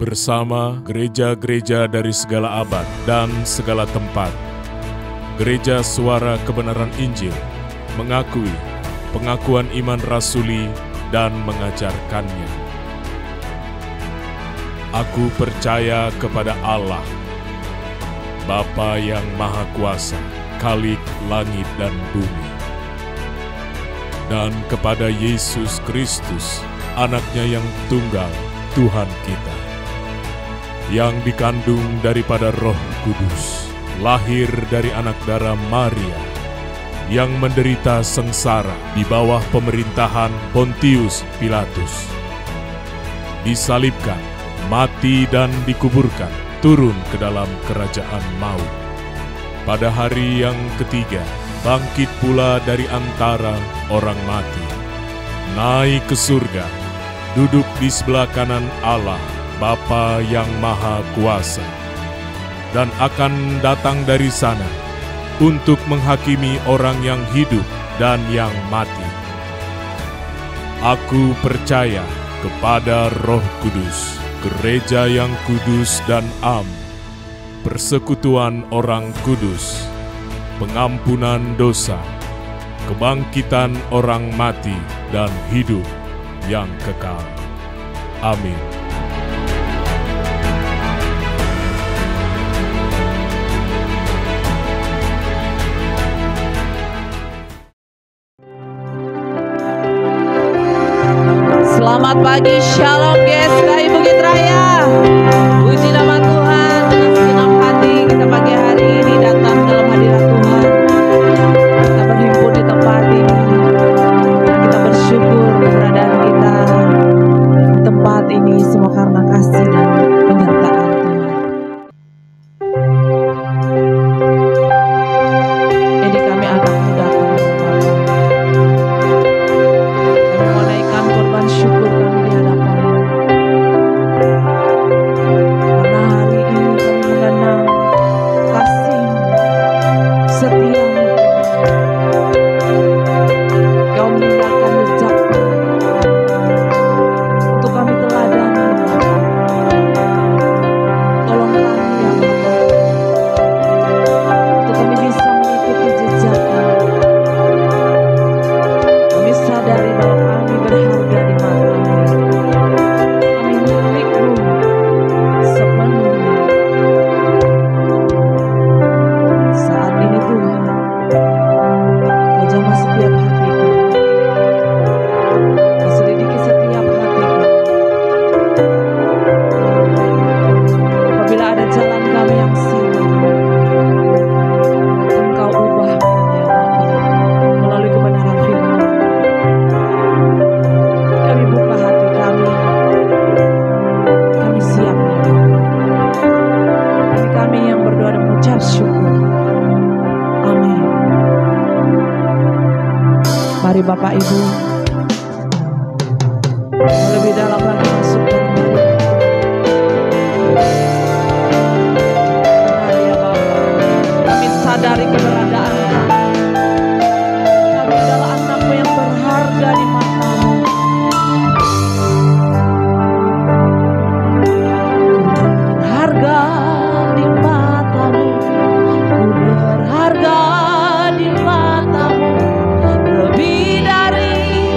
bersama gereja-gereja dari segala abad dan segala tempat. Gereja Suara Kebenaran Injil mengakui pengakuan iman rasuli dan mengajarkannya. Aku percaya kepada Allah, Bapa yang Maha Kuasa, Khalik langit dan bumi, dan kepada Yesus Kristus, Anaknya yang tunggal, Tuhan kita, yang dikandung daripada Roh Kudus, lahir dari anak darah Maria, yang menderita sengsara di bawah pemerintahan Pontius Pilatus, disalibkan, mati dan dikuburkan, turun ke dalam kerajaan maut. Pada hari yang ketiga, bangkit pula dari antara orang mati, naik ke surga, duduk di sebelah kanan Allah, Bapa yang Maha Kuasa, dan akan datang dari sana untuk menghakimi orang yang hidup dan yang mati. Aku percaya kepada Roh Kudus, gereja yang kudus dan am, persekutuan orang kudus, pengampunan dosa, kebangkitan orang mati, dan hidup yang kekal. Amin. Selamat pagi, Shalom GSKI Bukit Raya. Puji nama Tuhan, dengan segenap hati kita pagi hari ini datang dalam hadirat Tuhan. Kita berhimpun di tempat ini. Kita bersyukur keberadaan kita di tempat ini semua karena kasih dan penyertaan Tuhan. Ini kami anak muda Tuhan. Kami menaikkan korban syukur kami di hadapan-Mu. Karena hari ini kami mengenang kasih-Mu, setia-Mu. Kau meninggalkan jejak-Mu untuk kami teladani. Tolong kami ya Allah, untuk kami bisa mengikuti jejak-Mu. Kami sadari bahwa kami berharga di mata-Mu. Kami milik-Mu sepenuhnya. Saat ini Tuhan, Kau jamah setiap hati kami. Kau selidiki setiap hati kami. Apabila ada jalan kami yang salah, Engkau ubahkan ya Bapa melalui kebenaran firman. Kami buka hati kami. Kami siap ya Bapa. Ini kami yang berdoa dan mengucap syukur. Amin. Mari Bapak Ibu lebih dalam lagi masuk dalam hadirat. Benar ya Bapa, kami sadari keberadaan kami. Kami adalah anak-Mu yang berharga di mata-Mu. Berharga di mata-Mu, ku berharga di mata-Mu, lebih dari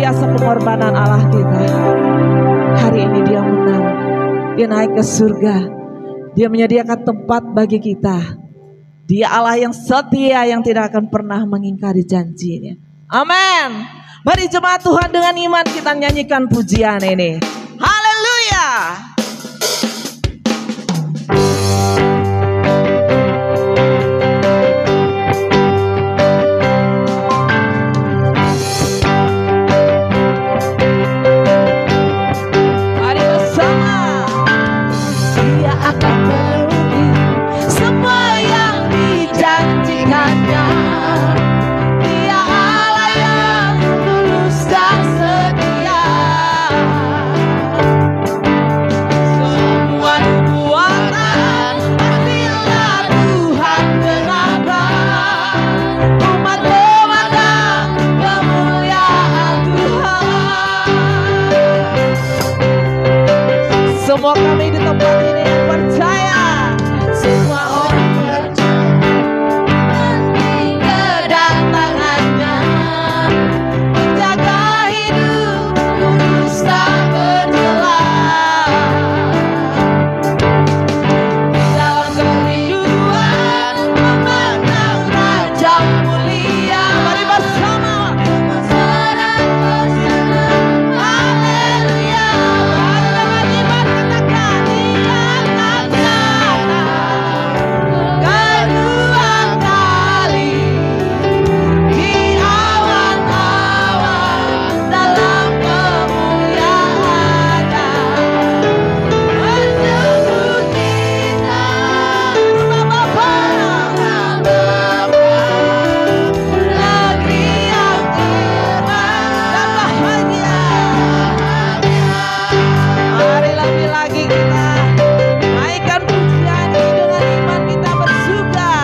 biasa pengorbanan Allah kita. Hari ini dia menang. Dia naik ke surga. Dia menyediakan tempat bagi kita. Dia Allah yang setia, yang tidak akan pernah mengingkari janjinya. Amin. Mari jemaat Tuhan, dengan iman kita nyanyikan pujian ini. Haleluya. Mari bersama. Dia akan penuhi semua yang dijanjikannya. Dia Allah yang tulus dan setia. Semua nubuatan pastilah Tuhan genapi. Umat memandang kemuliaan Tuhan. Semua kami di tempat ini yang percaya. Semua orang menanti kedatangannya. Menjaga hidup kudus tak bercela. Dalam kerinduan memandang Raja mulia. Mari bersama. Haleluya. Dengan iman katakan Dia akan datang kedua kali di awan-awan dalam kemuliaannya. Menjemput kita rumah Bapa negeri yang firman dan bahagia. Mari lebih lagi kita naikkan pujian ini, dengan iman kita bersuka.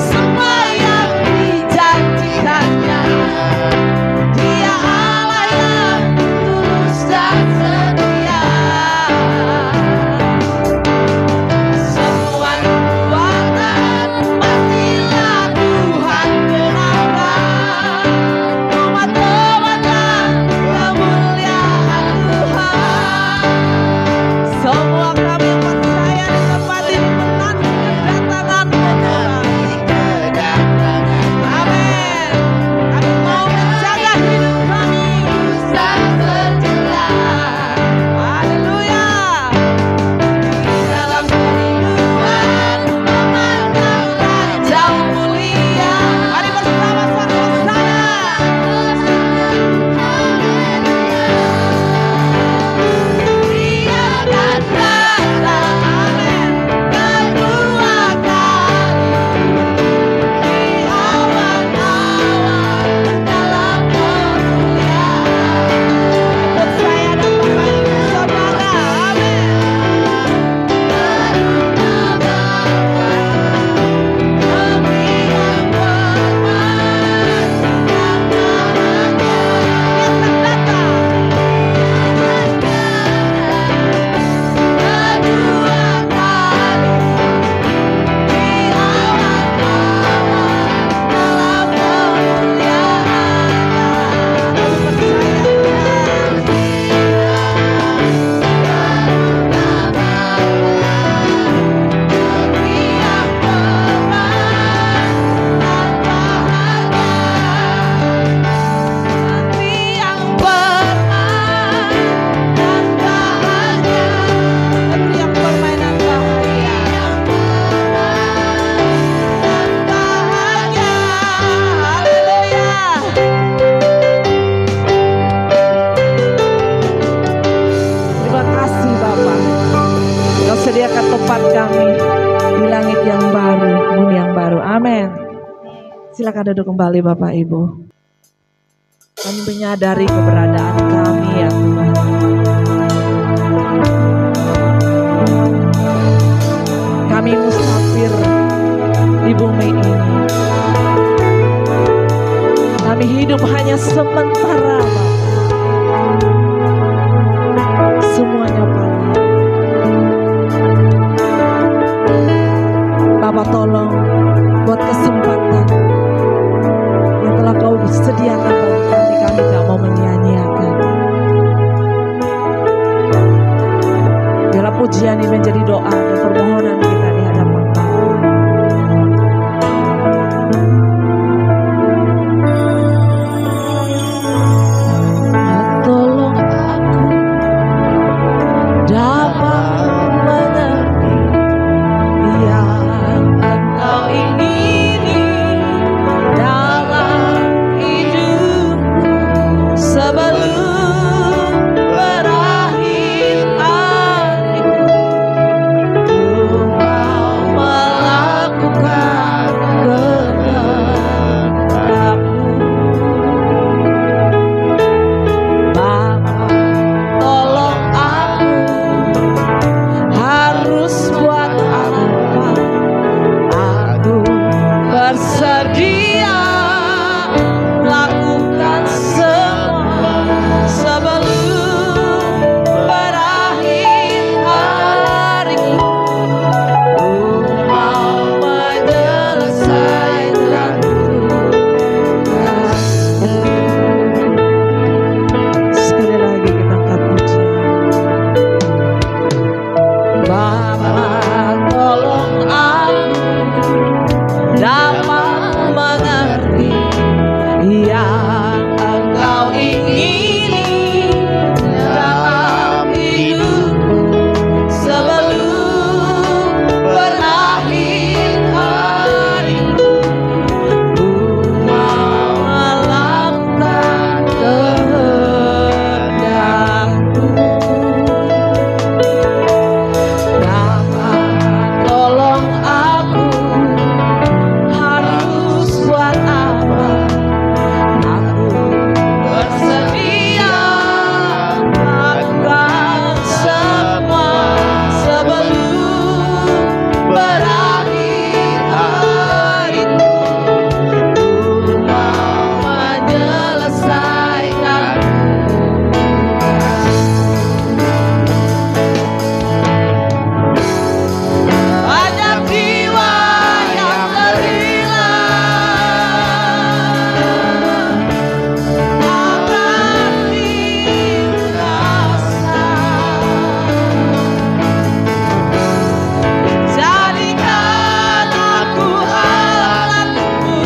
Semua yang dijanjikannya. Dia Allah yang tulus dan setia. Semua nubuatan pastilah Tuhan genapi. Umat memandang kemuliaan Tuhan. Semua kami yang percaya di tempat ini menanti kedatangan Tuhan. Amin. Kami mau menjaga hidup kami dan setia. Haleluya. Dalam kerinduan memandang Raja mulia. Mari bersama-sama. Dia akan datang, amin, kedua kali di awan-awan dalam kemuliaan. Percaya dan berbagi saudara, amin. Negeri yang berman dan bahagia. Dia akan datang kedua kali di awan-awan dalam kemuliaannya. Negeri yang berman dan bahagia. Negeri yang berman dan bahagia. Negeri yang bermain dan bahagia. Dan bahagia. Haleluya. Terima kasih Bapa. Kau sediakan tempat kami di langit yang baru, bumi yang baru. Amin. Silakan duduk kembali Bapak Ibu. Kami menyadari keberadaan kami ya Tuhan. Kami musafir di bumi ini. Kami hidup hanya sementara Bapak. Semuanya fana. Bapak tolong buat kesempatan yang telah Kau sediakan ini menjadi doa dan permohonan kita di hadapan Bapa. Tolong aku dapat mengerti yang Engkau ingini dalam hidupku sebelum berakhir hariku. Ku mau melakukan kehendakmu. Bapa, tolong aku harus buat apa? Aku bersedia lakukan semua sebelum berakhir hariku. Ku mau menyelesaikan tugasku. Sekali lagi kita angkat pujian. Bapa, tolong aku dapat mengerti yang Engkau ingini dalam hidupku sebelum berakhir hariku. Ku mau melakukan kehendakmu. Bapa, tolong aku harus buat apa? Aku bersedia lakukan semua sebelum berakhir hariku. Ku mau menyelesaikan banyak jiwa yang terhilang akan binasa. Jadikan aku alatmu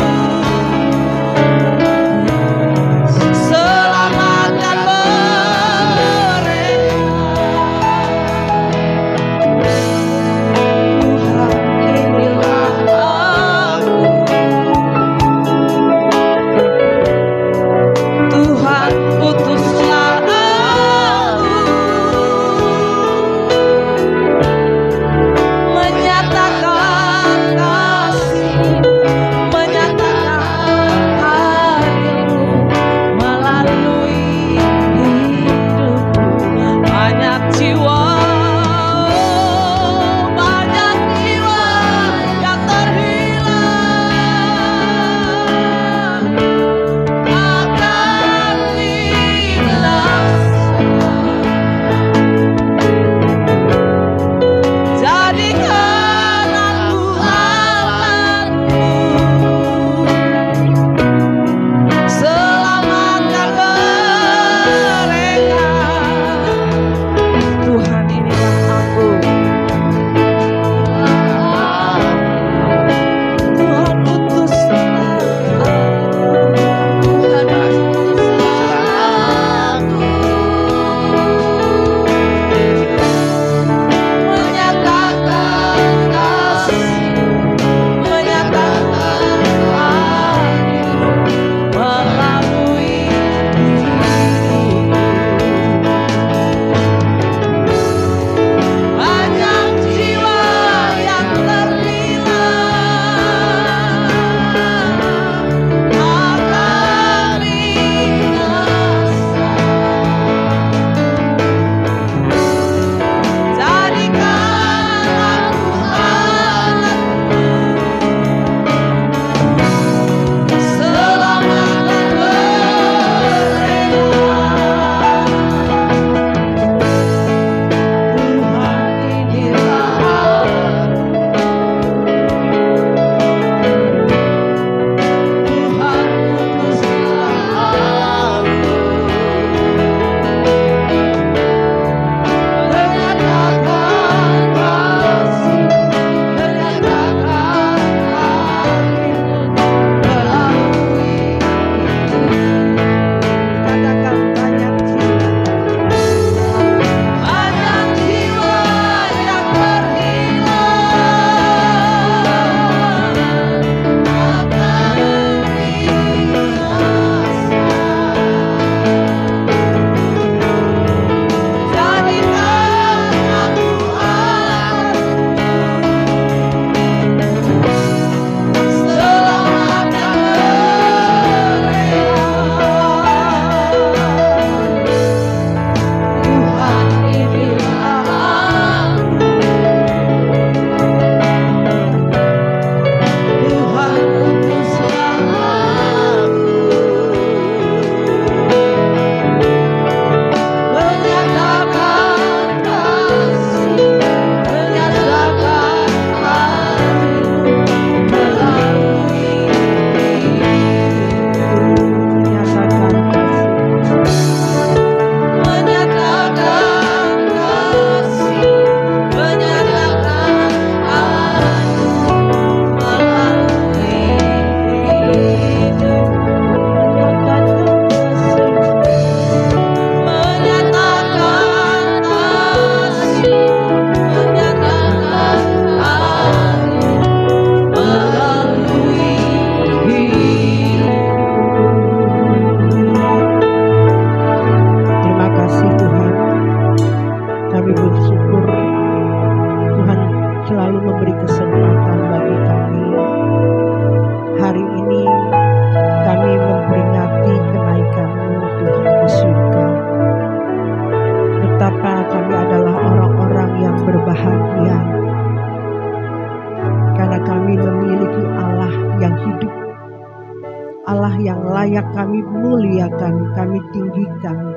kami muliakan, kami tinggikan,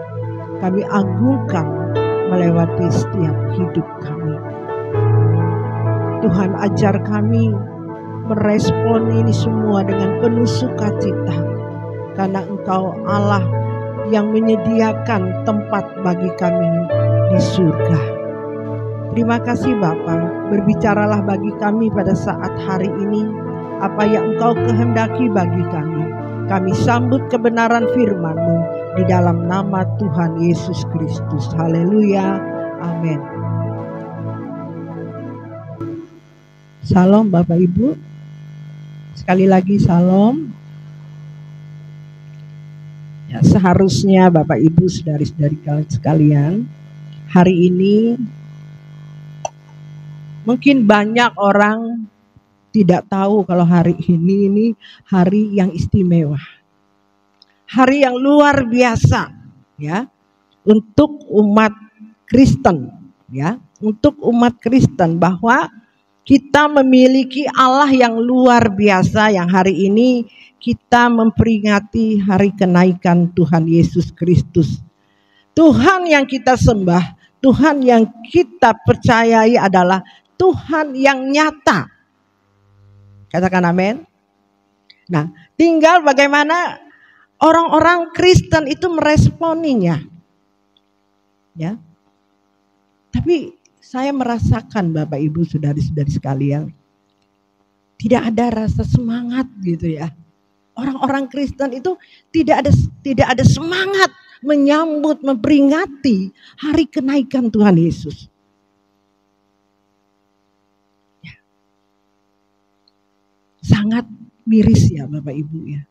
kami agungkan melewati setiap hidup kami. Tuhan, ajar kami merespon ini semua dengan penuh sukacita, karena Engkau Allah yang menyediakan tempat bagi kami di surga. Terima kasih Bapa, berbicaralah bagi kami pada saat hari ini apa yang Engkau kehendaki bagi kami. Kami sambut kebenaran firman-Mu di dalam nama Tuhan Yesus Kristus. Haleluya. Amin. Salam Bapak Ibu. Sekali lagi salam. Ya, seharusnya Bapak Ibu, saudari-saudari sekalian, hari ini mungkin banyak orang tidak tahu kalau hari ini hari yang istimewa. Hari yang luar biasa ya untuk umat Kristen ya, untuk umat Kristen, bahwa kita memiliki Allah yang luar biasa yang hari ini kita memperingati hari kenaikan Tuhan Yesus Kristus. Tuhan yang kita sembah, Tuhan yang kita percayai adalah Tuhan yang nyata. Katakan amin. Nah, tinggal bagaimana orang-orang Kristen itu meresponinya. Ya. Tapi saya merasakan Bapak Ibu, saudari-saudari sekalian, tidak ada rasa semangat gitu ya. Orang-orang Kristen itu tidak ada semangat menyambut, memperingati hari kenaikan Tuhan Yesus. Sangat miris ya Bapak Ibu ya.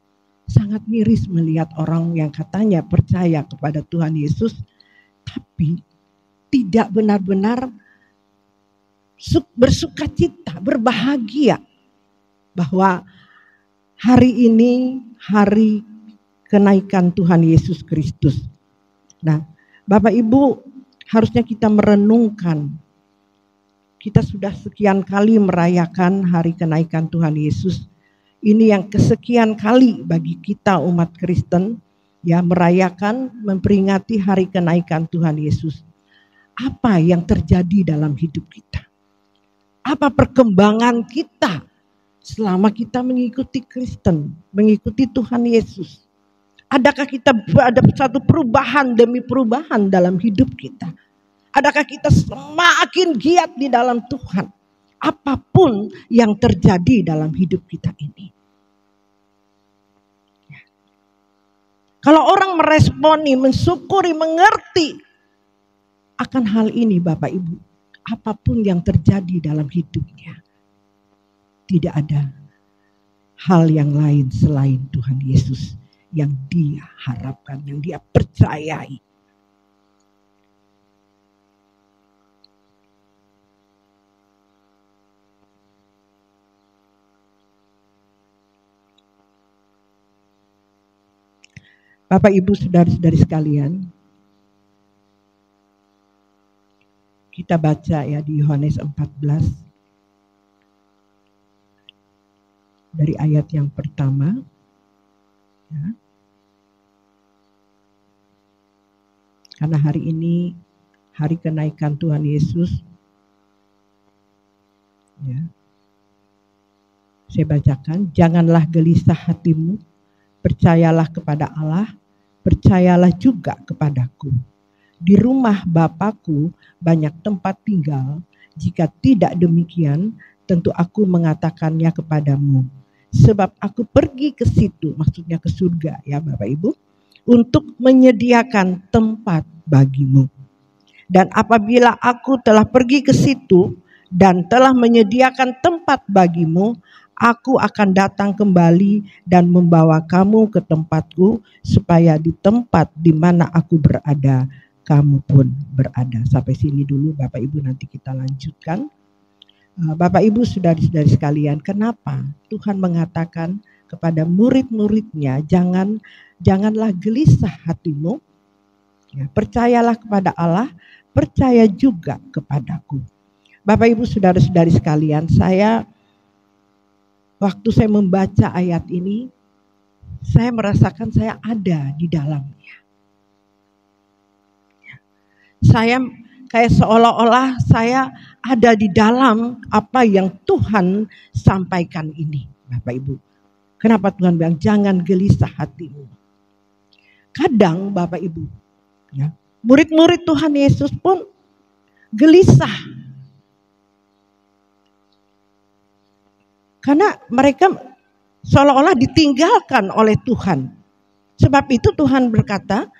Sangat miris melihat orang yang katanya percaya kepada Tuhan Yesus, tapi tidak benar-benar bersukacita, berbahagia bahwa hari ini hari kenaikan Tuhan Yesus Kristus. Nah, Bapak Ibu, harusnya kita merenungkan. Kita sudah sekian kali merayakan hari kenaikan Tuhan Yesus. Ini yang kesekian kali bagi kita umat Kristen ya, merayakan, memperingati hari kenaikan Tuhan Yesus. Apa yang terjadi dalam hidup kita? Apa perkembangan kita selama kita mengikuti Kristen, mengikuti Tuhan Yesus? Adakah kita ada satu perubahan demi perubahan dalam hidup kita? Adakah kita semakin giat di dalam Tuhan? Apapun yang terjadi dalam hidup kita ini. Ya. Kalau orang meresponi, mensyukuri, mengerti akan hal ini Bapak Ibu, apapun yang terjadi dalam hidupnya, tidak ada hal yang lain selain Tuhan Yesus yang dia harapkan, yang dia percayai. Bapak Ibu, saudari-saudari sekalian, kita baca ya di Yohanes 14 dari ayat yang pertama. Ya. Karena hari ini hari kenaikan Tuhan Yesus. Ya. Saya bacakan, janganlah gelisah hatimu, percayalah kepada Allah, percayalah juga kepadaku. Di rumah Bapakku banyak tempat tinggal, jika tidak demikian, tentu aku mengatakannya kepadamu. Sebab aku pergi ke situ, maksudnya ke surga ya Bapak Ibu, untuk menyediakan tempat bagimu. Dan apabila aku telah pergi ke situ dan telah menyediakan tempat bagimu, aku akan datang kembali dan membawa kamu ke tempatku, supaya di tempat di mana aku berada, kamu pun berada. Sampai sini dulu Bapak Ibu, nanti kita lanjutkan. Bapak Ibu, saudari-saudari sekalian, kenapa Tuhan mengatakan kepada murid-muridnya, janganlah gelisah hatimu, ya, percayalah kepada Allah, percaya juga kepadaku. Bapak Ibu, saudara-saudari sekalian, waktu saya membaca ayat ini, saya merasakan saya ada di dalamnya. Saya kayak seolah-olah saya ada di dalam apa yang Tuhan sampaikan ini, Bapak Ibu. Kenapa Tuhan bilang jangan gelisah hatimu? Kadang Bapak Ibu, ya, murid-murid Tuhan Yesus pun gelisah. Karena mereka seolah-olah ditinggalkan oleh Tuhan. Sebab itu Tuhan berkata,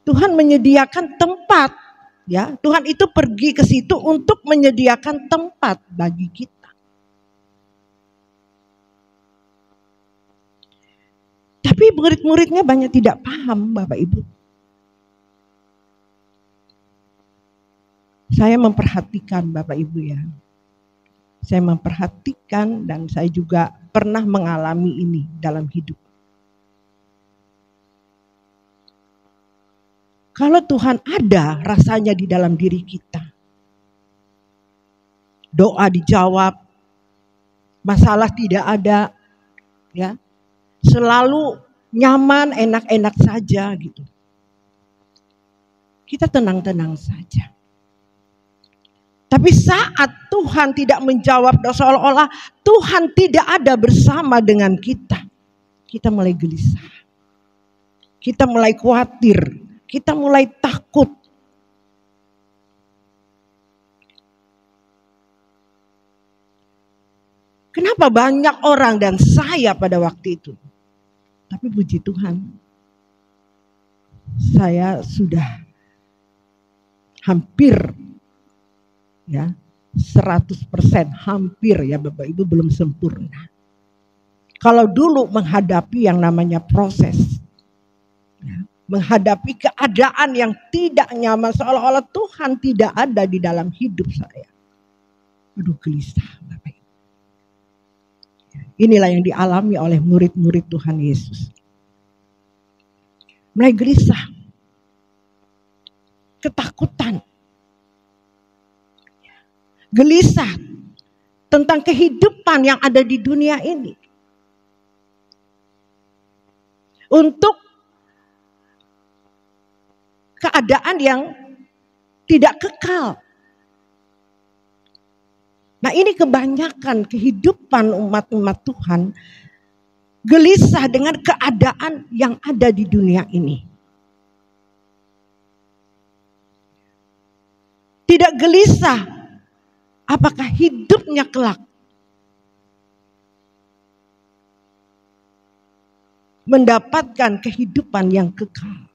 Tuhan menyediakan tempat, ya. Tuhan itu pergi ke situ untuk menyediakan tempat bagi kita. Tapi murid-muridnya banyak tidak paham, Bapak Ibu. Saya memperhatikan Bapak Ibu ya. Saya memperhatikan dan saya juga pernah mengalami ini dalam hidup. Kalau Tuhan ada rasanya di dalam diri kita. Doa dijawab, masalah tidak ada, ya. Selalu nyaman, enak-enak saja gitu. Kita tenang-tenang saja. Tapi saat Tuhan tidak menjawab, seolah-olah Tuhan tidak ada bersama dengan kita. Kita mulai gelisah. Kita mulai khawatir. Kita mulai takut. Kenapa banyak orang dan saya pada waktu itu? Tapi puji Tuhan, saya sudah hampir ya 100% hampir ya Bapak Ibu, belum sempurna. Kalau dulu menghadapi yang namanya proses, ya, menghadapi keadaan yang tidak nyaman, seolah-olah Tuhan tidak ada di dalam hidup saya. Aduh, gelisah Bapak Ibu. Inilah yang dialami oleh murid-murid Tuhan Yesus. Mulai gelisah, ketakutan, gelisah tentang kehidupan yang ada di dunia ini. Untuk keadaan yang tidak kekal. Nah, ini kebanyakan kehidupan umat-umat Tuhan gelisah dengan keadaan yang ada di dunia ini. Tidak gelisah apakah hidupnya kelak mendapatkan kehidupan yang kekal.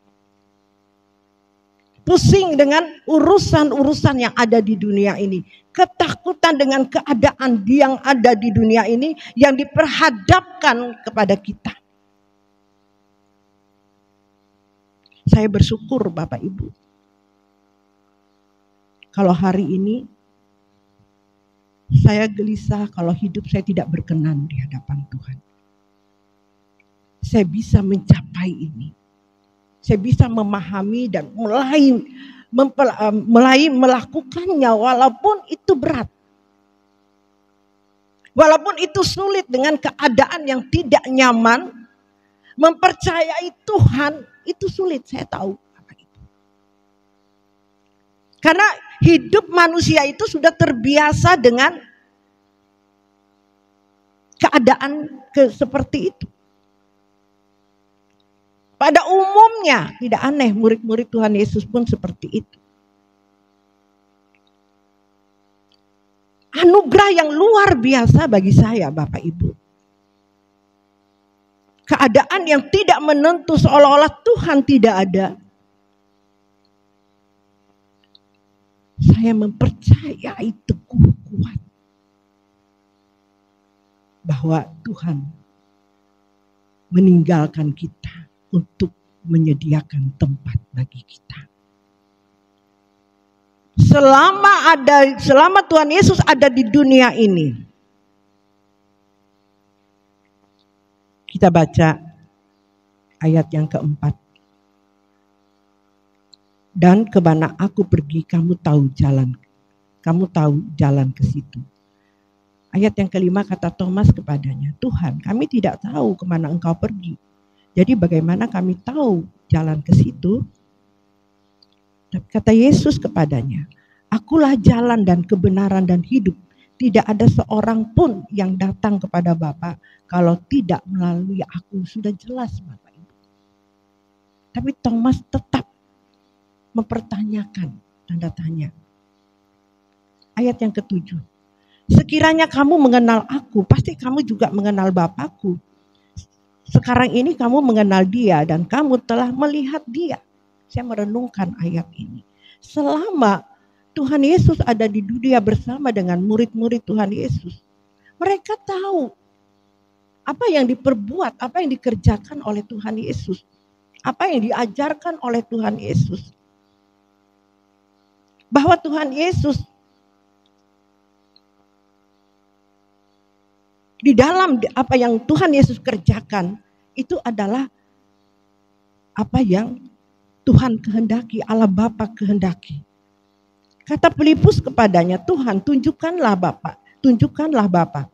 Pusing dengan urusan-urusan yang ada di dunia ini. Ketakutan dengan keadaan yang ada di dunia ini yang diperhadapkan kepada kita. Saya bersyukur Bapak Ibu. Kalau hari ini saya gelisah kalau hidup saya tidak berkenan di hadapan Tuhan. Saya bisa mencapai ini. Saya bisa memahami dan mulai melakukannya walaupun itu berat. Walaupun itu sulit dengan keadaan yang tidak nyaman. Mempercayai Tuhan itu sulit, saya tahu. Karena hidup manusia itu sudah terbiasa dengan keadaan seperti itu. Pada umumnya tidak aneh murid-murid Tuhan Yesus pun seperti itu. Anugerah yang luar biasa bagi saya Bapak Ibu. Keadaan yang tidak menentu seolah-olah Tuhan tidak ada. Saya mempercayai teguh kuat bahwa Tuhan meninggalkan kita untuk menyediakan tempat bagi kita. Selama Tuhan Yesus ada di dunia ini. Kita baca ayat yang keempat. Dan kemana aku pergi kamu tahu jalan ke situ. Ayat yang kelima kata Thomas kepadanya, Tuhan, kami tidak tahu kemana engkau pergi. Jadi bagaimana kami tahu jalan ke situ? Kata Yesus kepadanya, akulah jalan dan kebenaran dan hidup. Tidak ada seorang pun yang datang kepada Bapa kalau tidak melalui aku. Sudah jelas Bapak Ibu. Tapi Thomas tetap mempertanyakan, tanda tanya. Ayat yang ketujuh. Sekiranya kamu mengenal aku, pasti kamu juga mengenal Bapakku. Sekarang ini kamu mengenal dia dan kamu telah melihat dia. Saya merenungkan ayat ini. Selama Tuhan Yesus ada di dunia bersama dengan murid-murid Tuhan Yesus, mereka tahu apa yang diperbuat, apa yang dikerjakan oleh Tuhan Yesus, apa yang diajarkan oleh Tuhan Yesus. Bahwa Tuhan Yesus di dalam apa yang Tuhan Yesus kerjakan itu adalah apa yang Tuhan kehendaki, Allah Bapa kehendaki. Kata Filipus kepadanya, Tuhan tunjukkanlah Bapa, tunjukkanlah Bapa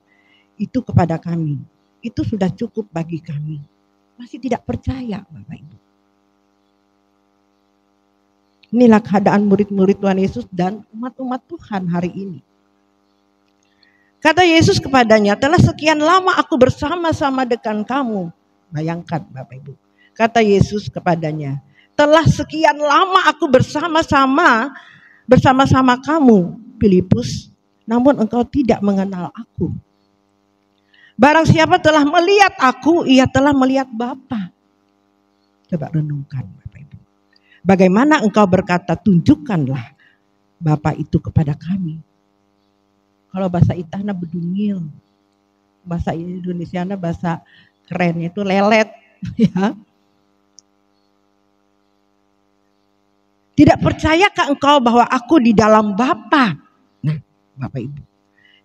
itu kepada kami. Itu sudah cukup bagi kami. Masih tidak percaya Bapak Ibu. Inilah keadaan murid-murid Tuhan Yesus dan umat-umat Tuhan hari ini. Kata Yesus kepadanya, telah sekian lama aku bersama-sama dengan kamu. Bayangkan Bapak Ibu. Kata Yesus kepadanya, telah sekian lama aku bersama-sama kamu, Filipus. Namun engkau tidak mengenal aku. Barang siapa telah melihat aku, ia telah melihat Bapa. Coba renungkan Bapak Ibu. Bagaimana engkau berkata, tunjukkanlah Bapa itu kepada kami. Kalau bahasa Itahna bedungil, bahasa Indonesiana bahasa kerennya itu lelet, ya. Tidak percayakah engkau bahwa aku di dalam Bapa? Nah, Bapak Ibu.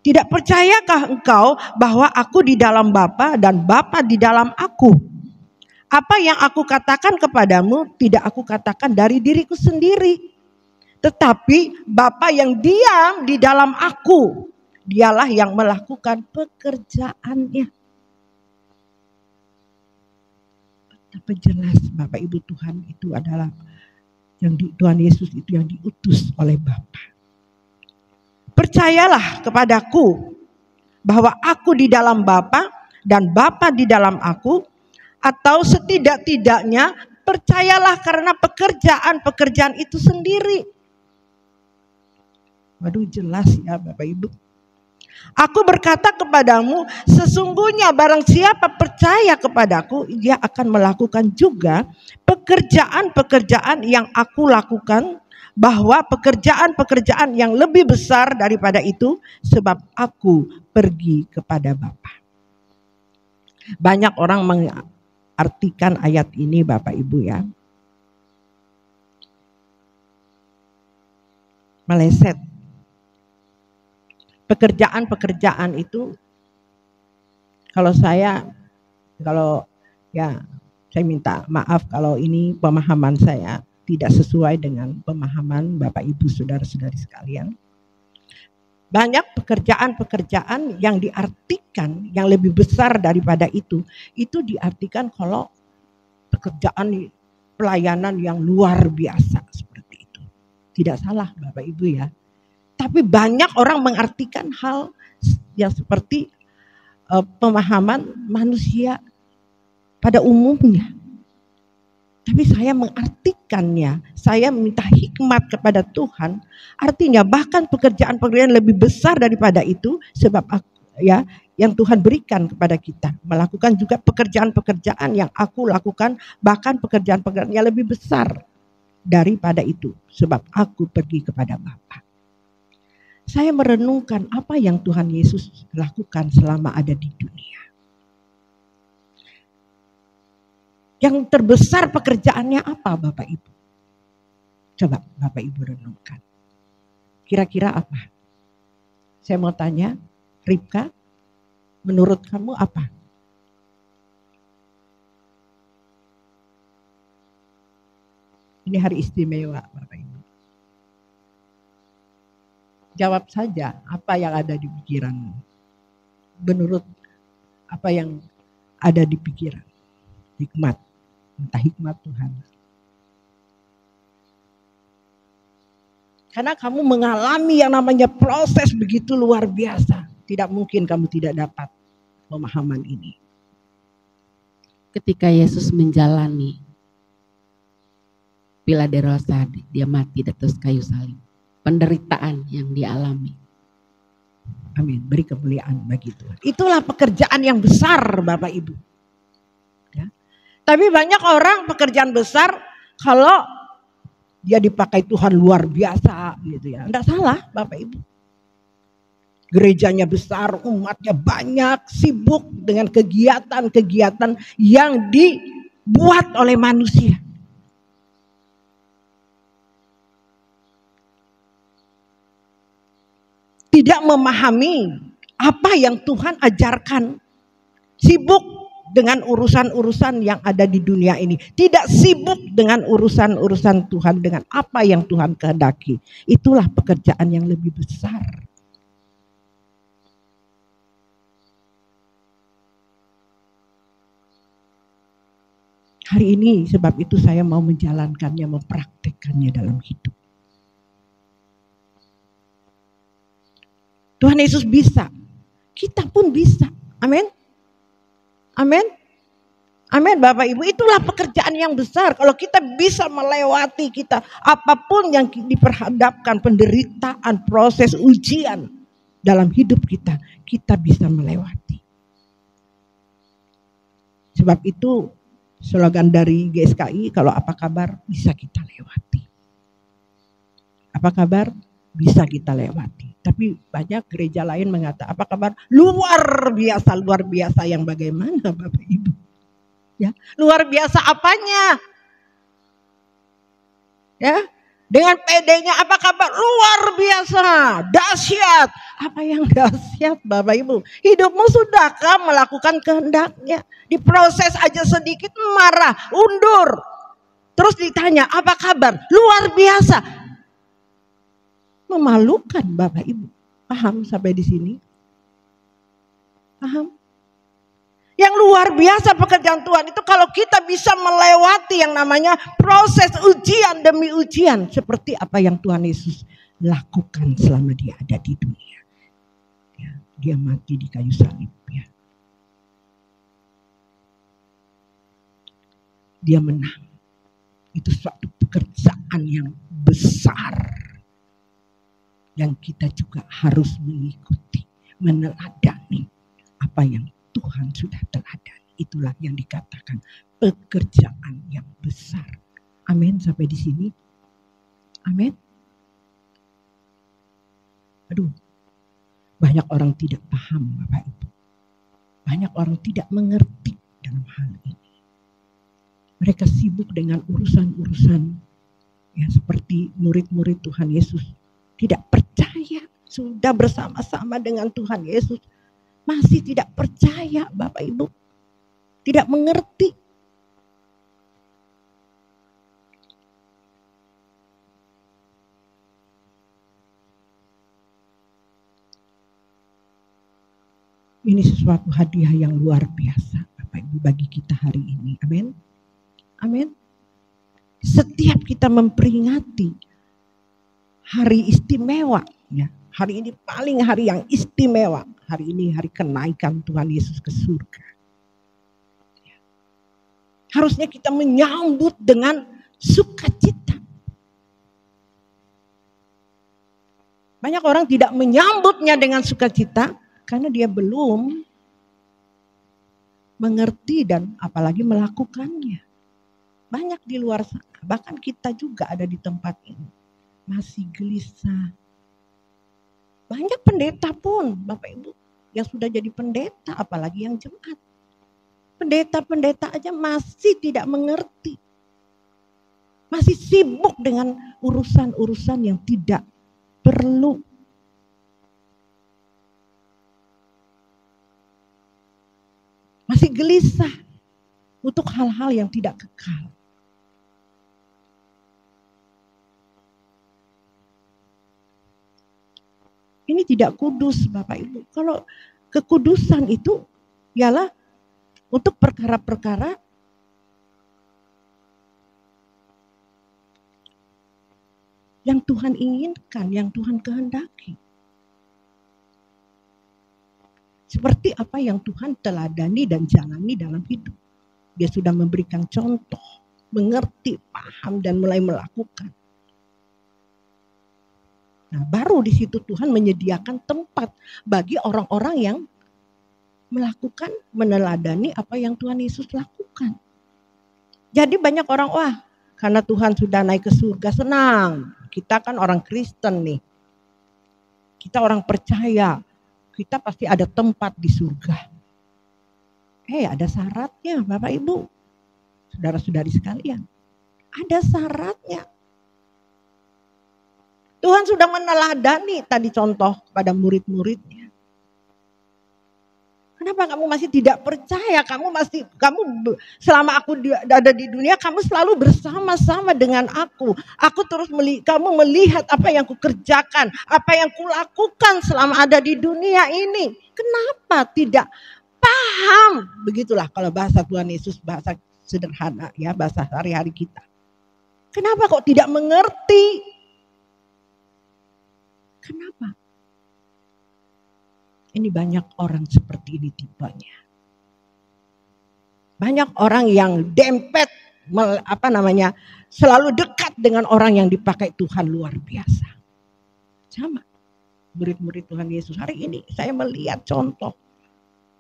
Tidak percayakah engkau bahwa aku di dalam Bapa dan Bapa di dalam aku? Apa yang aku katakan kepadamu tidak aku katakan dari diriku sendiri, tetapi Bapa yang diam di dalam aku. Dialah yang melakukan pekerjaannya. Betapa jelas Bapak Ibu Tuhan itu adalah yang Tuhan Yesus itu yang diutus oleh Bapa. Percayalah kepadaku bahwa aku di dalam Bapa dan Bapa di dalam aku, atau setidak-tidaknya percayalah karena pekerjaan-pekerjaan itu sendiri. Waduh, jelas ya Bapak Ibu. Aku berkata kepadamu, sesungguhnya barang siapa percaya kepadaku, dia akan melakukan juga pekerjaan-pekerjaan yang aku lakukan, bahwa pekerjaan-pekerjaan yang lebih besar daripada itu, sebab aku pergi kepada Bapa. Banyak orang mengartikan ayat ini Bapak Ibu ya, meleset. Pekerjaan-pekerjaan itu kalau saya minta maaf kalau ini pemahaman saya tidak sesuai dengan pemahaman Bapak Ibu saudara-saudari sekalian. Banyak pekerjaan-pekerjaan yang diartikan yang lebih besar daripada itu diartikan kalau pekerjaan pelayanan yang luar biasa seperti itu. Tidak salah Bapak Ibu ya. Tapi banyak orang mengartikan hal yang seperti pemahaman manusia pada umumnya. Tapi saya mengartikannya, saya minta hikmat kepada Tuhan. Artinya bahkan pekerjaan-pekerjaan lebih besar daripada itu, sebab ya yang Tuhan berikan kepada kita. Melakukan juga pekerjaan-pekerjaan yang aku lakukan, bahkan pekerjaan-pekerjaan yang lebih besar daripada itu, sebab aku pergi kepada Bapa. Saya merenungkan apa yang Tuhan Yesus lakukan selama ada di dunia. Yang terbesar pekerjaannya apa Bapak Ibu? Coba Bapak Ibu renungkan. Kira-kira apa? Saya mau tanya, Ripka, menurut kamu apa? Ini hari istimewa Bapak Ibu. Jawab saja apa yang ada di pikiranmu. menurut apa yang ada di pikiran. Hikmat, entah hikmat Tuhan. Karena kamu mengalami yang namanya proses begitu luar biasa. Tidak mungkin kamu tidak dapat pemahaman ini. Ketika Yesus menjalani Philadelphia, dia mati di atas kayu salib. Penderitaan yang dialami. Amin. Beri kemuliaan bagi Tuhan. Itulah pekerjaan yang besar Bapak Ibu. Ya. Tapi banyak orang pekerjaan besar kalau dia dipakai Tuhan luar biasa gitu ya. Enggak salah Bapak Ibu. Gerejanya besar, umatnya banyak, sibuk dengan kegiatan-kegiatan yang dibuat oleh manusia. Tidak memahami apa yang Tuhan ajarkan. Sibuk dengan urusan-urusan yang ada di dunia ini. Tidak sibuk dengan urusan-urusan Tuhan, dengan apa yang Tuhan kehendaki. Itulah pekerjaan yang lebih besar. Hari ini sebab itu saya mau menjalankannya, mempraktekannya dalam hidup. Tuhan Yesus bisa, kita pun bisa. Amin. Amin. Amin Bapak Ibu, itulah pekerjaan yang besar. Kalau kita bisa melewati kita apapun yang diperhadapkan, penderitaan, proses, ujian dalam hidup kita, kita bisa melewati. Sebab itu slogan dari GSKI, kalau apa kabar bisa kita lewati. Apa kabar bisa kita lewati. Tapi banyak gereja lain mengatakan apa kabar luar biasa yang bagaimana Bapak Ibu? Ya, luar biasa apanya? Ya, dengan PD-nya apa kabar luar biasa, dahsyat. Apa yang dahsyat Bapak Ibu? Hidupmu sudahkah melakukan kehendaknya? Diproses aja sedikit marah, undur. Terus ditanya apa kabar? Luar biasa. Memalukan Bapak Ibu. Paham sampai di sini? Paham? Yang luar biasa pekerjaan Tuhan itu kalau kita bisa melewati yang namanya proses ujian demi ujian. Seperti apa yang Tuhan Yesus lakukan selama dia ada di dunia. Ya, dia mati di kayu salib. Ya. Dia menang. Itu suatu pekerjaan yang besar. Yang kita juga harus mengikuti, meneladani apa yang Tuhan sudah teladani. Itulah yang dikatakan pekerjaan yang besar. Amin sampai di sini. Amin. Aduh, banyak orang tidak paham Bapak Ibu. Banyak orang tidak mengerti dalam hal ini. Mereka sibuk dengan urusan-urusan ya seperti murid-murid Tuhan Yesus. Tidak percaya, sudah bersama-sama dengan Tuhan Yesus. Masih tidak percaya Bapak Ibu. Tidak mengerti. Ini sesuatu hadiah yang luar biasa Bapak Ibu bagi kita hari ini. Amin. Amin. Setiap kita memperingati hari istimewa, ya. Hari ini paling hari yang istimewa. Hari ini hari kenaikan Tuhan Yesus ke surga. Ya. Harusnya kita menyambut dengan sukacita. Banyak orang tidak menyambutnya dengan sukacita karena dia belum mengerti dan apalagi melakukannya. Banyak di luar sana, bahkan kita juga ada di tempat ini. Masih gelisah. Banyak pendeta pun Bapak Ibu yang sudah jadi pendeta, apalagi yang jemaat. Pendeta-pendeta aja masih tidak mengerti. Masih sibuk dengan urusan-urusan yang tidak perlu. Masih gelisah untuk hal-hal yang tidak kekal. Ini tidak kudus Bapak Ibu. Kalau Kekudusan itu ialah untuk perkara-perkara yang Tuhan inginkan, yang Tuhan kehendaki. Seperti apa yang Tuhan teladani dan jalani dalam hidup. Dia sudah memberikan contoh, mengerti, paham, dan mulai melakukan. Nah, baru di situ Tuhan menyediakan tempat bagi orang-orang yang melakukan, meneladani apa yang Tuhan Yesus lakukan. Jadi banyak orang, wah karena Tuhan sudah naik ke surga, senang. Kita kan orang Kristen nih. Kita orang percaya. Kita pasti ada tempat di surga. Ada syaratnya Bapak Ibu. Saudara-saudari sekalian. Ada syaratnya. Tuhan sudah meneladani tadi contoh pada murid-muridnya. Kenapa kamu masih tidak percaya? Kamu selama aku ada di dunia, kamu selalu bersama-sama dengan aku. Aku terus kamu melihat apa yang kukerjakan, apa yang kulakukan selama ada di dunia ini. Kenapa tidak paham? Begitulah kalau bahasa Tuhan Yesus, bahasa sederhana ya, bahasa hari-hari kita. Kenapa kok tidak mengerti? Kenapa? Ini banyak orang seperti ini tipenya. Banyak orang yang dempet, selalu dekat dengan orang yang dipakai Tuhan luar biasa. Sama murid-murid Tuhan Yesus. Hari ini saya melihat contoh.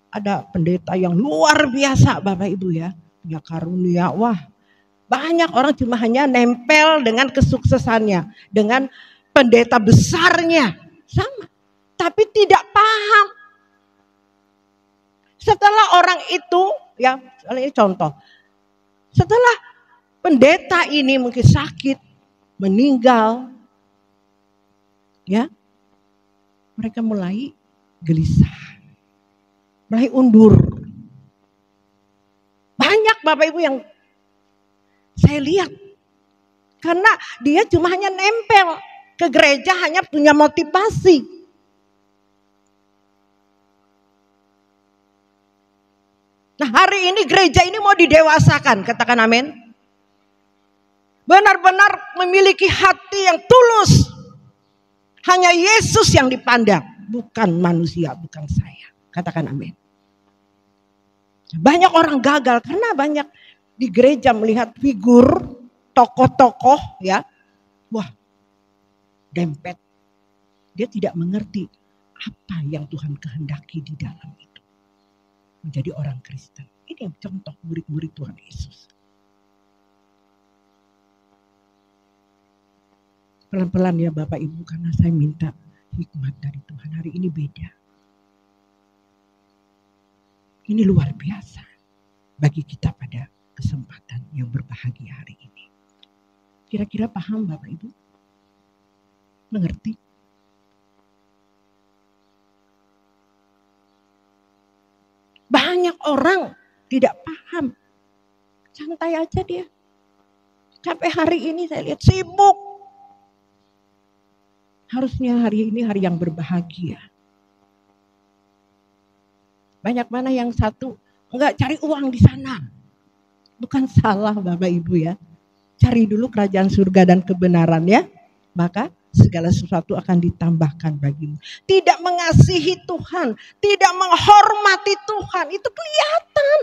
Ada pendeta yang luar biasa Bapak Ibu ya. Punya karunia, wah banyak orang cuma hanya nempel dengan kesuksesannya. Dengan pendeta besarnya. Sama. Tapi tidak paham. Setelah orang itu, ya ini contoh. Setelah pendeta ini mungkin sakit, meninggal. Ya. Mereka mulai gelisah. Mulai undur. Banyak Bapak Ibu yang saya lihat. Karena dia cuma hanya nempel ke gereja, hanya punya motivasi. Nah, hari ini gereja ini mau didewasakan, katakan amin. Benar-benar memiliki hati yang tulus. Hanya Yesus yang dipandang, bukan manusia, bukan saya. Katakan amin. Banyak orang gagal karena banyak di gereja melihat figur tokoh-tokoh ya. Wah, dempet. Dia tidak mengerti apa yang Tuhan kehendaki di dalam itu. Menjadi orang Kristen. Ini contoh murid-murid Tuhan Yesus. Pelan-pelan ya Bapak Ibu, karena saya minta hikmat dari Tuhan. Hari ini beda. Ini luar biasa bagi kita pada kesempatan yang berbahagia hari ini. Kira-kira paham Bapak Ibu? Mengerti? Banyak orang tidak paham. Santai aja dia. Sampai hari ini saya lihat sibuk. Harusnya hari ini hari yang berbahagia. Banyak mana yang satu enggak cari uang di sana. Bukan salah Bapak Ibu ya. Cari dulu kerajaan surga dan kebenaran ya. Maka segala sesuatu akan ditambahkan bagimu. Tidak mengasihi Tuhan, tidak menghormati Tuhan, itu kelihatan.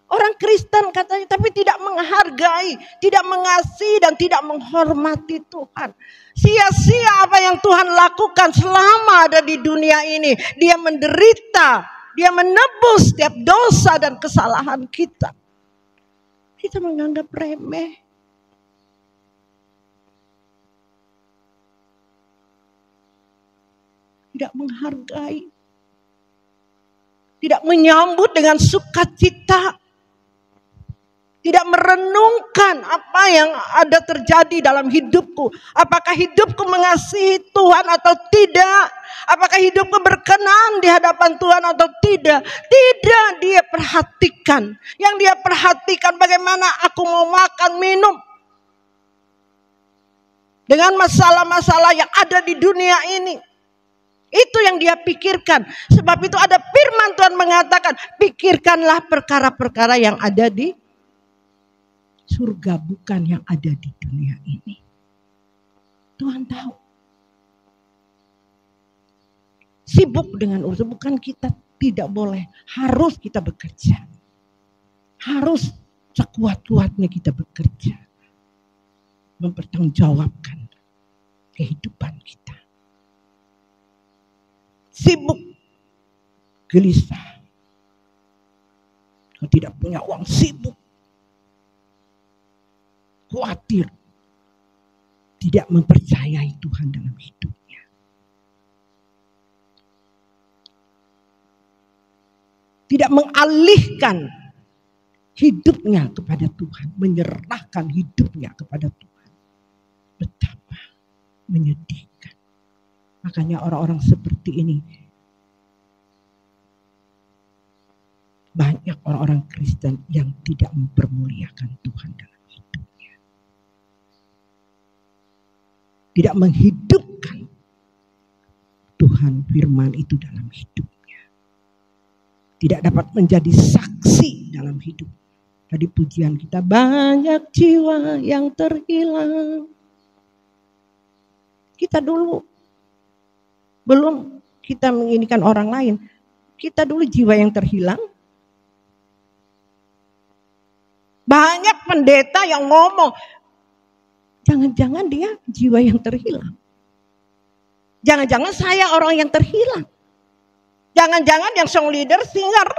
Orang Kristen katanya, tapi tidak menghargai, tidak mengasihi dan tidak menghormati Tuhan. Sia-sia apa yang Tuhan lakukan selama ada di dunia ini. Dia menderita, dia menebus setiap dosa dan kesalahan kita. Kita menganggap remeh. Tidak menghargai, tidak menyambut dengan sukacita, tidak merenungkan apa yang ada terjadi dalam hidupku. Apakah hidupku mengasihi Tuhan atau tidak? Apakah hidupku berkenan di hadapan Tuhan atau tidak? Tidak, dia perhatikan. Yang dia perhatikan bagaimana aku mau makan, minum. Dengan masalah-masalah yang ada di dunia ini. Itu yang dia pikirkan. Sebab itu ada firman Tuhan mengatakan, pikirkanlah perkara-perkara yang ada di surga, bukan yang ada di dunia ini. Tuhan tahu. Sibuk dengan urusan, bukan kita tidak boleh. Harus kita bekerja. Harus sekuat-kuatnya kita bekerja. Mempertanggungjawabkan kehidupan kita. Sibuk, gelisah. Kalau tidak punya uang, sibuk. Khawatir. Tidak mempercayai Tuhan dalam hidupnya. Tidak mengalihkan hidupnya kepada Tuhan. Menyerahkan hidupnya kepada Tuhan. Betapa menyedihkan. Makanya orang-orang seperti ini. Banyak orang-orang Kristen yang tidak mempermuliakan Tuhan dalam hidupnya. Tidak menghidupkan Tuhan firman itu dalam hidupnya. Tidak dapat menjadi saksi dalam hidup. Tadi pujian kita, banyak jiwa yang terhilang. Kita dulu belum kita menginginkan orang lain. Kita dulu jiwa yang terhilang. Banyak pendeta yang ngomong, jangan-jangan dia jiwa yang terhilang. Jangan-jangan saya orang yang terhilang. Jangan-jangan yang song leader, singer,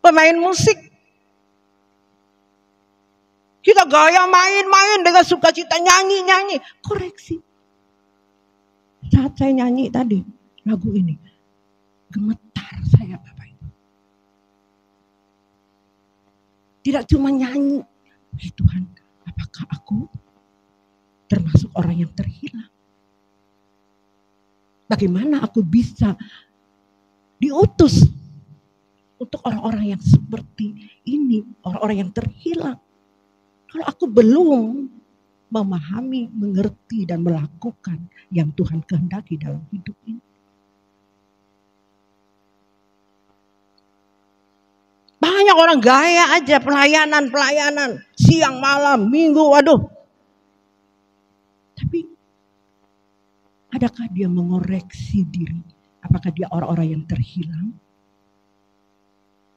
pemain musik. Kita gaya main-main dengan sukacita, nyanyi-nyanyi. Koreksi. Saat saya nyanyi tadi lagu ini, gemetar saya Bapak Ibu. Tidak cuma nyanyi, Tuhan, apakah aku termasuk orang yang terhilang? Bagaimana aku bisa diutus untuk orang-orang yang seperti ini, orang-orang yang terhilang? Kalau aku belum memahami, mengerti, dan melakukan yang Tuhan kehendaki dalam hidup ini. Banyak orang gaya aja pelayanan, siang malam, minggu, waduh. Tapi adakah dia mengoreksi diri? Apakah dia orang-orang yang terhilang?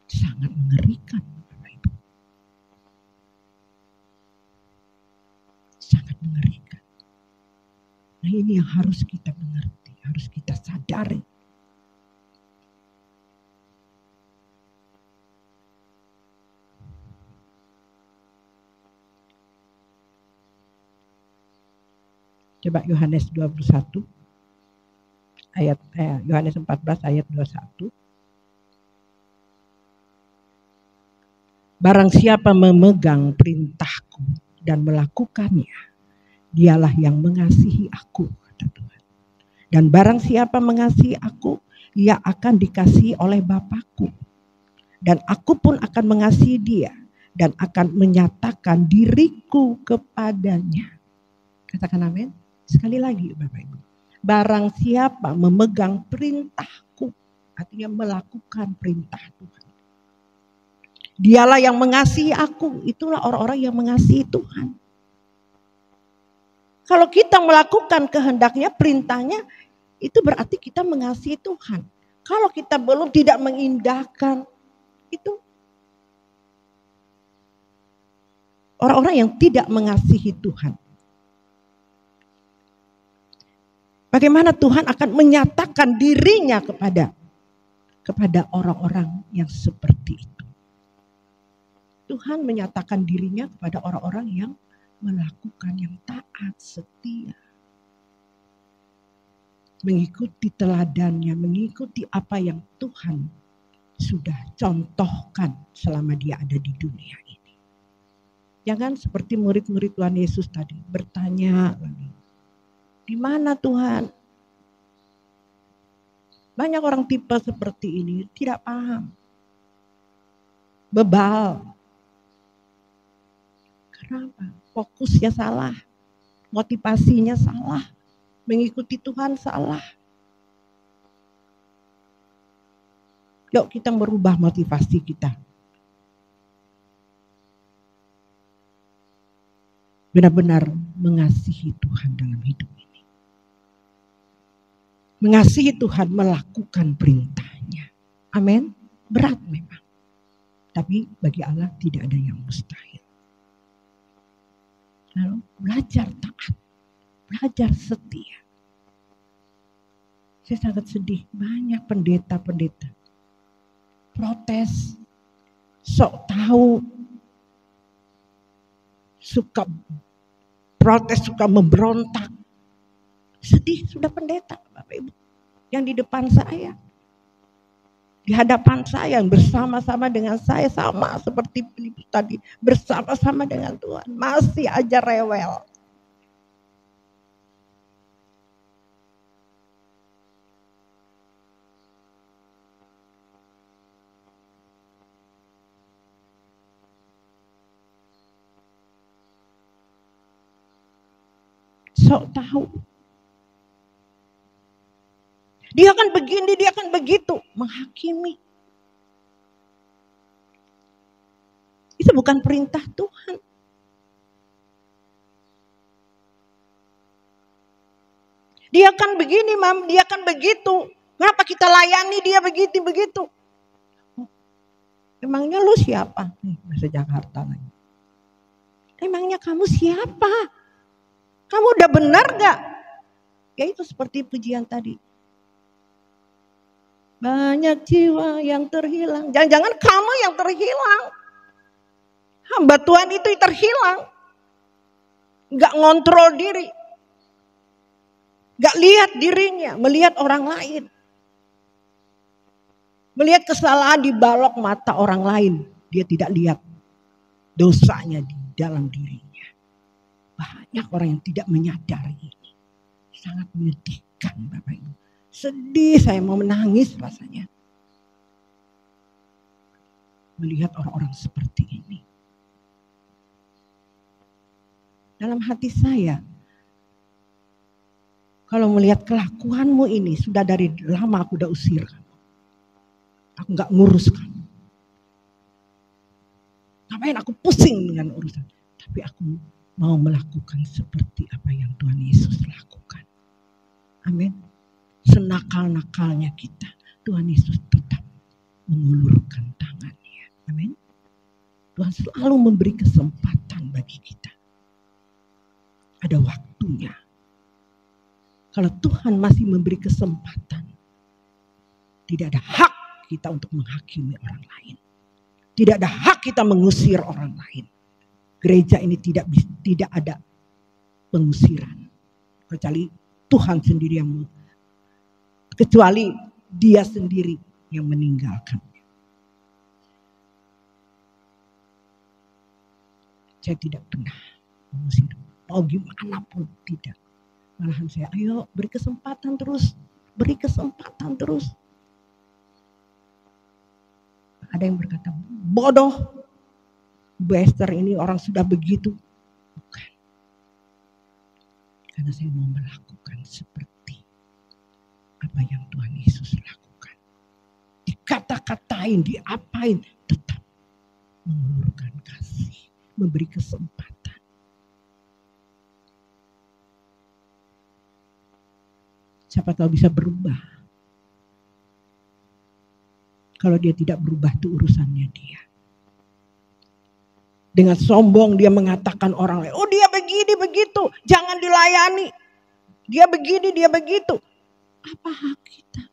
Sangat mengerikan. Sangat mengerikan. Nah ini yang harus kita mengerti, harus kita sadari. Coba Yohanes 21 ayat Yohanes 14 ayat 21. Barang siapa memegang perintahku dan melakukannya, dialah yang mengasihi aku, kata Tuhan. Dan barang siapa mengasihi aku, ia akan dikasihi oleh Bapakku. Dan aku pun akan mengasihi dia dan akan menyatakan diriku kepadanya. Katakan amin. Sekali lagi Bapak Ibu. Barang siapa memegang perintahku, artinya melakukan perintah Tuhan. Dialah yang mengasihi aku, itulah orang-orang yang mengasihi Tuhan. Kalau kita melakukan kehendaknya, perintahnya, itu berarti kita mengasihi Tuhan. Kalau kita belum tidak mengindahkan, itu orang-orang yang tidak mengasihi Tuhan. Bagaimana Tuhan akan menyatakan dirinya kepada orang-orang yang seperti itu. Tuhan menyatakan dirinya kepada orang-orang yang melakukan yang taat, setia. Mengikuti teladannya, mengikuti apa yang Tuhan sudah contohkan selama dia ada di dunia ini. Jangan seperti murid-murid Tuhan Yesus tadi bertanya lagi. Di mana Tuhan? Banyak orang tipe seperti ini tidak paham. Bebal. Kenapa? Fokusnya salah. Motivasinya salah. Mengikuti Tuhan salah. Yuk kita merubah motivasi kita. Benar-benar mengasihi Tuhan dalam hidup ini. Mengasihi Tuhan, melakukan perintahnya. Amin. Berat memang. Tapi bagi Allah tidak ada yang mustahil. Lalu belajar taat. Belajar setia. Saya sangat sedih. Banyak pendeta-pendeta protes. Sok tahu. Suka protes, suka memberontak. Sedih sudah pendeta, Bapak Ibu. Yang di depan saya. Di hadapan saya, bersama-sama dengan saya, sama seperti Filipus tadi. Bersama-sama dengan Tuhan. Masih aja rewel. Sok tahu. Dia akan begini, dia akan begitu. Menghakimi. Itu bukan perintah Tuhan. Dia akan begini, Mam, dia akan begitu. Kenapa kita layani dia begitu-begitu? Emangnya lu siapa? Nih, bahasa Jakarta lagi. Emangnya kamu siapa? Kamu udah benar gak? Ya itu seperti pujian tadi. Banyak jiwa yang terhilang. Jangan-jangan kamu yang terhilang. Hamba Tuhan itu terhilang. Gak ngontrol diri. Gak lihat dirinya, melihat orang lain. Melihat kesalahan di balok mata orang lain. Dia tidak lihat dosanya di dalam dirinya. Banyak orang yang tidak menyadari ini. Sangat menyedihkan Bapak Ibu. Sedih, saya mau menangis rasanya. Melihat orang-orang seperti ini. Dalam hati saya, kalau melihat kelakuanmu ini, sudah dari lama aku udah usir kamu. Aku gak ngurus kamu. Ngapain aku pusing dengan urusan. Tapi aku mau melakukan seperti apa yang Tuhan Yesus lakukan. Amin. Senakal-nakalnya kita, Tuhan Yesus tetap mengulurkan tangannya. Amin. Tuhan selalu memberi kesempatan bagi kita. Ada waktunya. Kalau Tuhan masih memberi kesempatan, tidak ada hak kita untuk menghakimi orang lain. Tidak ada hak kita mengusir orang lain. Gereja ini tidak ada pengusiran. Kecuali Tuhan sendiri yang kecuali dia sendiri yang meninggalkannya. Saya tidak pernah mengusir. Mau gimana pun tidak. Malahan saya, ayo beri kesempatan terus. Beri kesempatan terus. Ada yang berkata, bodoh. Bu Esther ini orang sudah begitu. Bukan. Karena saya mau melakukan seperti apa yang Tuhan Yesus lakukan. Dikata-katain, diapain, tetap mengulurkan kasih. Memberi kesempatan. Siapa tahu bisa berubah. Kalau dia tidak berubah itu urusannya dia. Dengan sombong dia mengatakan orang lain, oh dia begini begitu, jangan dilayani. Dia begini, dia begitu. Apa hak kita?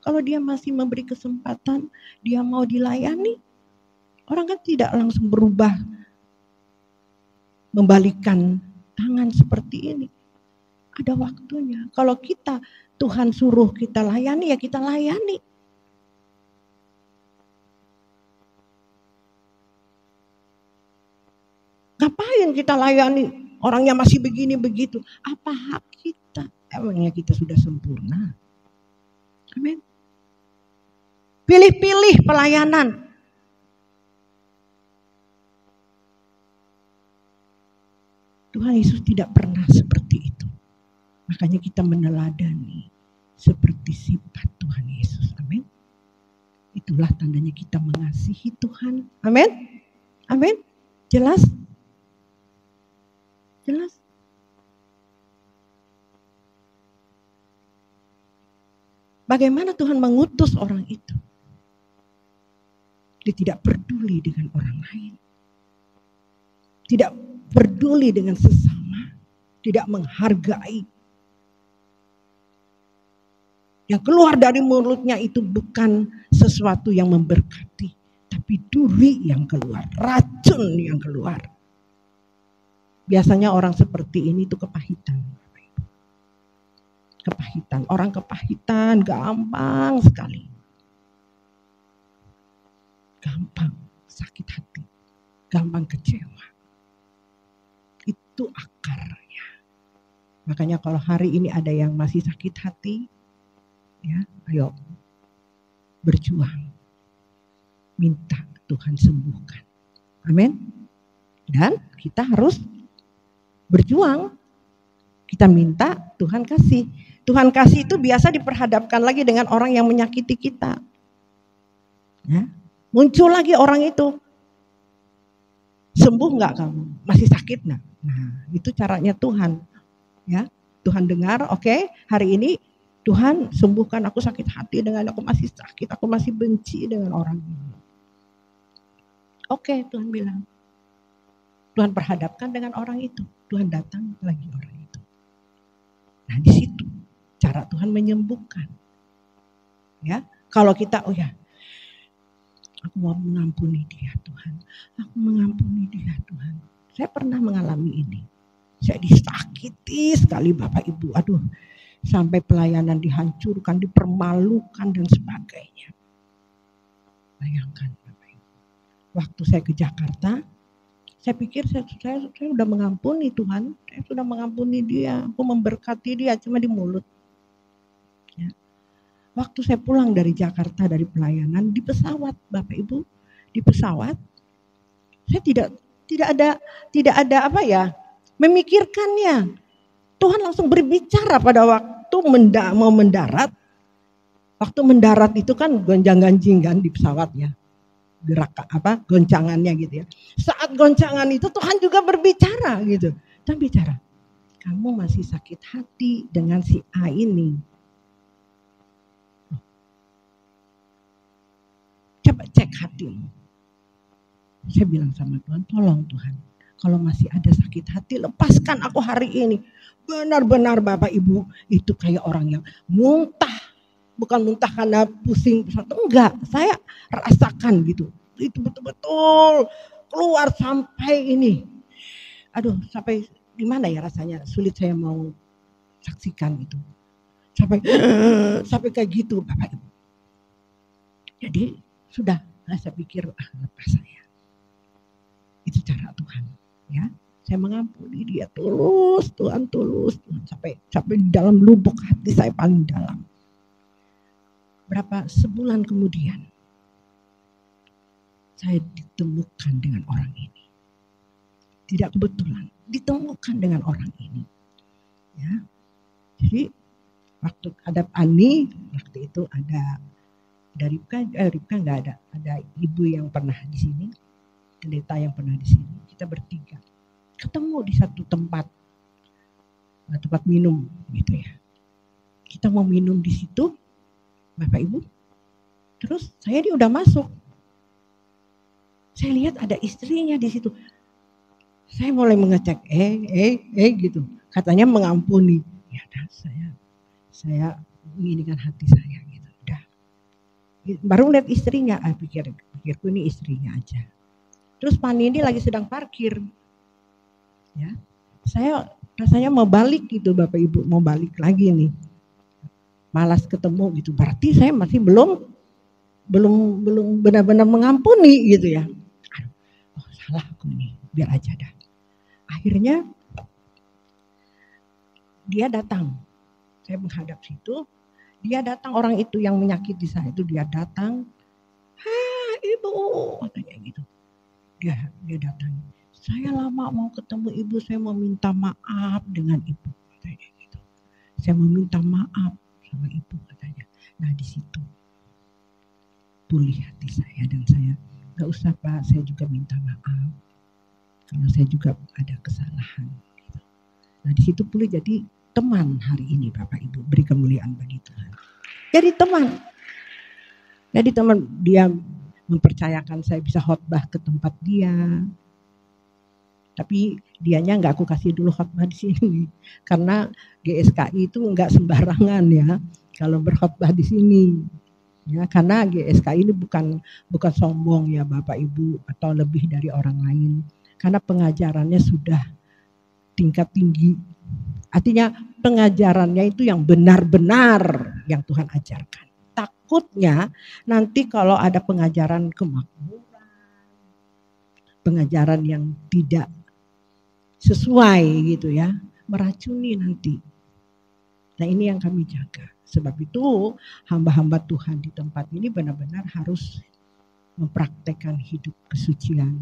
Kalau dia masih memberi kesempatan, dia mau dilayani. Orang kan tidak langsung berubah. Membalikkan tangan seperti ini. Ada waktunya. Kalau kita, Tuhan suruh kita layani, ya kita layani. Ngapain kita layani orangnya masih begini begitu? Apa hak kita? Emangnya kita sudah sempurna? Amin. Pilih-pilih pelayanan. Tuhan Yesus tidak pernah seperti itu. Makanya kita meneladani seperti sifat Tuhan Yesus. Amin. Itu itulah tandanya kita mengasihi Tuhan. Amin. Amin. Jelas? Jelas? Bagaimana Tuhan mengutus orang itu? Dia tidak peduli dengan orang lain. Tidak peduli dengan sesama. Tidak menghargai. Yang keluar dari mulutnya itu bukan sesuatu yang memberkati. Tapi duri yang keluar. Racun yang keluar. Biasanya orang seperti ini itu kepahitan. Kepahitan. Orang kepahitan gampang sekali. Gampang sakit hati. Gampang kecewa. Itu akarnya. Makanya kalau hari ini ada yang masih sakit hati, ya, ayo berjuang. Minta Tuhan sembuhkan. Amin. Dan kita harus berjuang. Kita minta Tuhan kasih. Tuhan kasih itu biasa diperhadapkan lagi dengan orang yang menyakiti kita. Ya. Muncul lagi orang itu. Sembuh nggak kamu? Masih sakit nggak? Nah, itu caranya Tuhan. Ya, Tuhan dengar, oke, hari ini Tuhan sembuhkan aku sakit hati dengan aku masih sakit, aku masih benci dengan orang ini. Oke, Tuhan bilang. Tuhan perhadapkan dengan orang itu. Tuhan datang lagi orang itu. Nah, di situ cara Tuhan menyembuhkan. Ya, kalau kita aku mau mengampuni dia Tuhan. Aku mengampuni dia Tuhan. Saya pernah mengalami ini. Saya disakiti sekali Bapak Ibu. Aduh, sampai pelayanan dihancurkan, dipermalukan dan sebagainya. Bayangkan Bapak Ibu. Waktu saya ke Jakarta, saya pikir saya sudah mengampuni Tuhan. Saya sudah mengampuni dia. Aku memberkati dia cuma di mulut. Ya. Waktu saya pulang dari Jakarta dari pelayanan di pesawat, Bapak Ibu, di pesawat, saya tidak ada memikirkannya. Tuhan langsung berbicara pada waktu mau mendarat. Waktu mendarat itu kan gonjang-ganjing kan di pesawat ya, goncangannya gitu ya. Saat goncangan itu Tuhan juga berbicara gitu. Tuhan bicara, kamu masih sakit hati dengan si A ini. Coba cek hatimu. Saya bilang sama Tuhan, tolong Tuhan, kalau masih ada sakit hati, lepaskan aku hari ini. Benar-benar Bapak Ibu, itu kayak orang yang muntah. Bukan muntah karena pusing, enggak. Saya rasakan gitu. Itu betul-betul keluar sampai ini. Aduh, sampai di mana ya rasanya? Sulit saya mau saksikan itu. Sampai kayak gitu Bapak Ibu. Jadi sudah, saya pikir lepas saya. Itu cara Tuhan, ya. Saya mengampuni dia tulus, Tuhan sampai di dalam lubuk hati saya paling dalam. Berapa sebulan kemudian saya ditemukan dengan orang ini. Tidak kebetulan, ditemukan dengan orang ini. Ya. Jadi waktu ada Ani, waktu itu ada Ripka nggak ada ibu yang pernah di sini, pendeta yang pernah di sini. Kita bertiga ketemu di satu tempat minum gitu ya. Kita mau minum di situ, Bapak Ibu. Terus dia udah masuk. Saya lihat ada istrinya di situ. Saya mulai mengecek, gitu. Katanya mengampuni. Ya dah, saya menginginkan hati saya gitu. Udah. Baru lihat istrinya, pikirku ini istrinya aja. Terus Pak Nindi lagi sedang parkir. Ya. Saya rasanya mau balik gitu Bapak Ibu, mau balik lagi nih. Malas ketemu gitu. Berarti saya masih belum benar-benar mengampuni gitu ya. Salah aku nih, biar aja dah. Akhirnya dia datang. Saya menghadap situ, dia datang, orang itu yang menyakiti saya itu dia datang. Ibu, katanya gitu. Dia datang. Saya lama mau ketemu ibu, saya mau minta maaf dengan ibu, katanya gitu. Saya mau minta maaf sama ibu, katanya. Nah di situ pulih hati saya, dan saya nggak usah Pak, saya juga minta maaf kalau saya juga ada kesalahan. Gitu. Nah di situ pulih jadi teman hari ini Bapak Ibu, beri kemuliaan bagi Tuhan. Jadi teman, dia mempercayakan saya bisa khotbah ke tempat dia. Tapi dianya nggak aku kasih dulu khotbah di sini, karena GSKI itu nggak sembarangan ya kalau berkhotbah di sini. Ya, karena GSKI ini bukan sombong ya Bapak Ibu atau lebih dari orang lain. Karena pengajarannya sudah tingkat tinggi. Artinya pengajarannya itu yang benar-benar yang Tuhan ajarkan. Takutnya nanti kalau ada pengajaran kemakmuran, pengajaran yang tidak sesuai gitu ya, meracuni nanti. Nah ini yang kami jaga. Sebab itu hamba-hamba Tuhan di tempat ini benar-benar harus mempraktekkan hidup kesucian,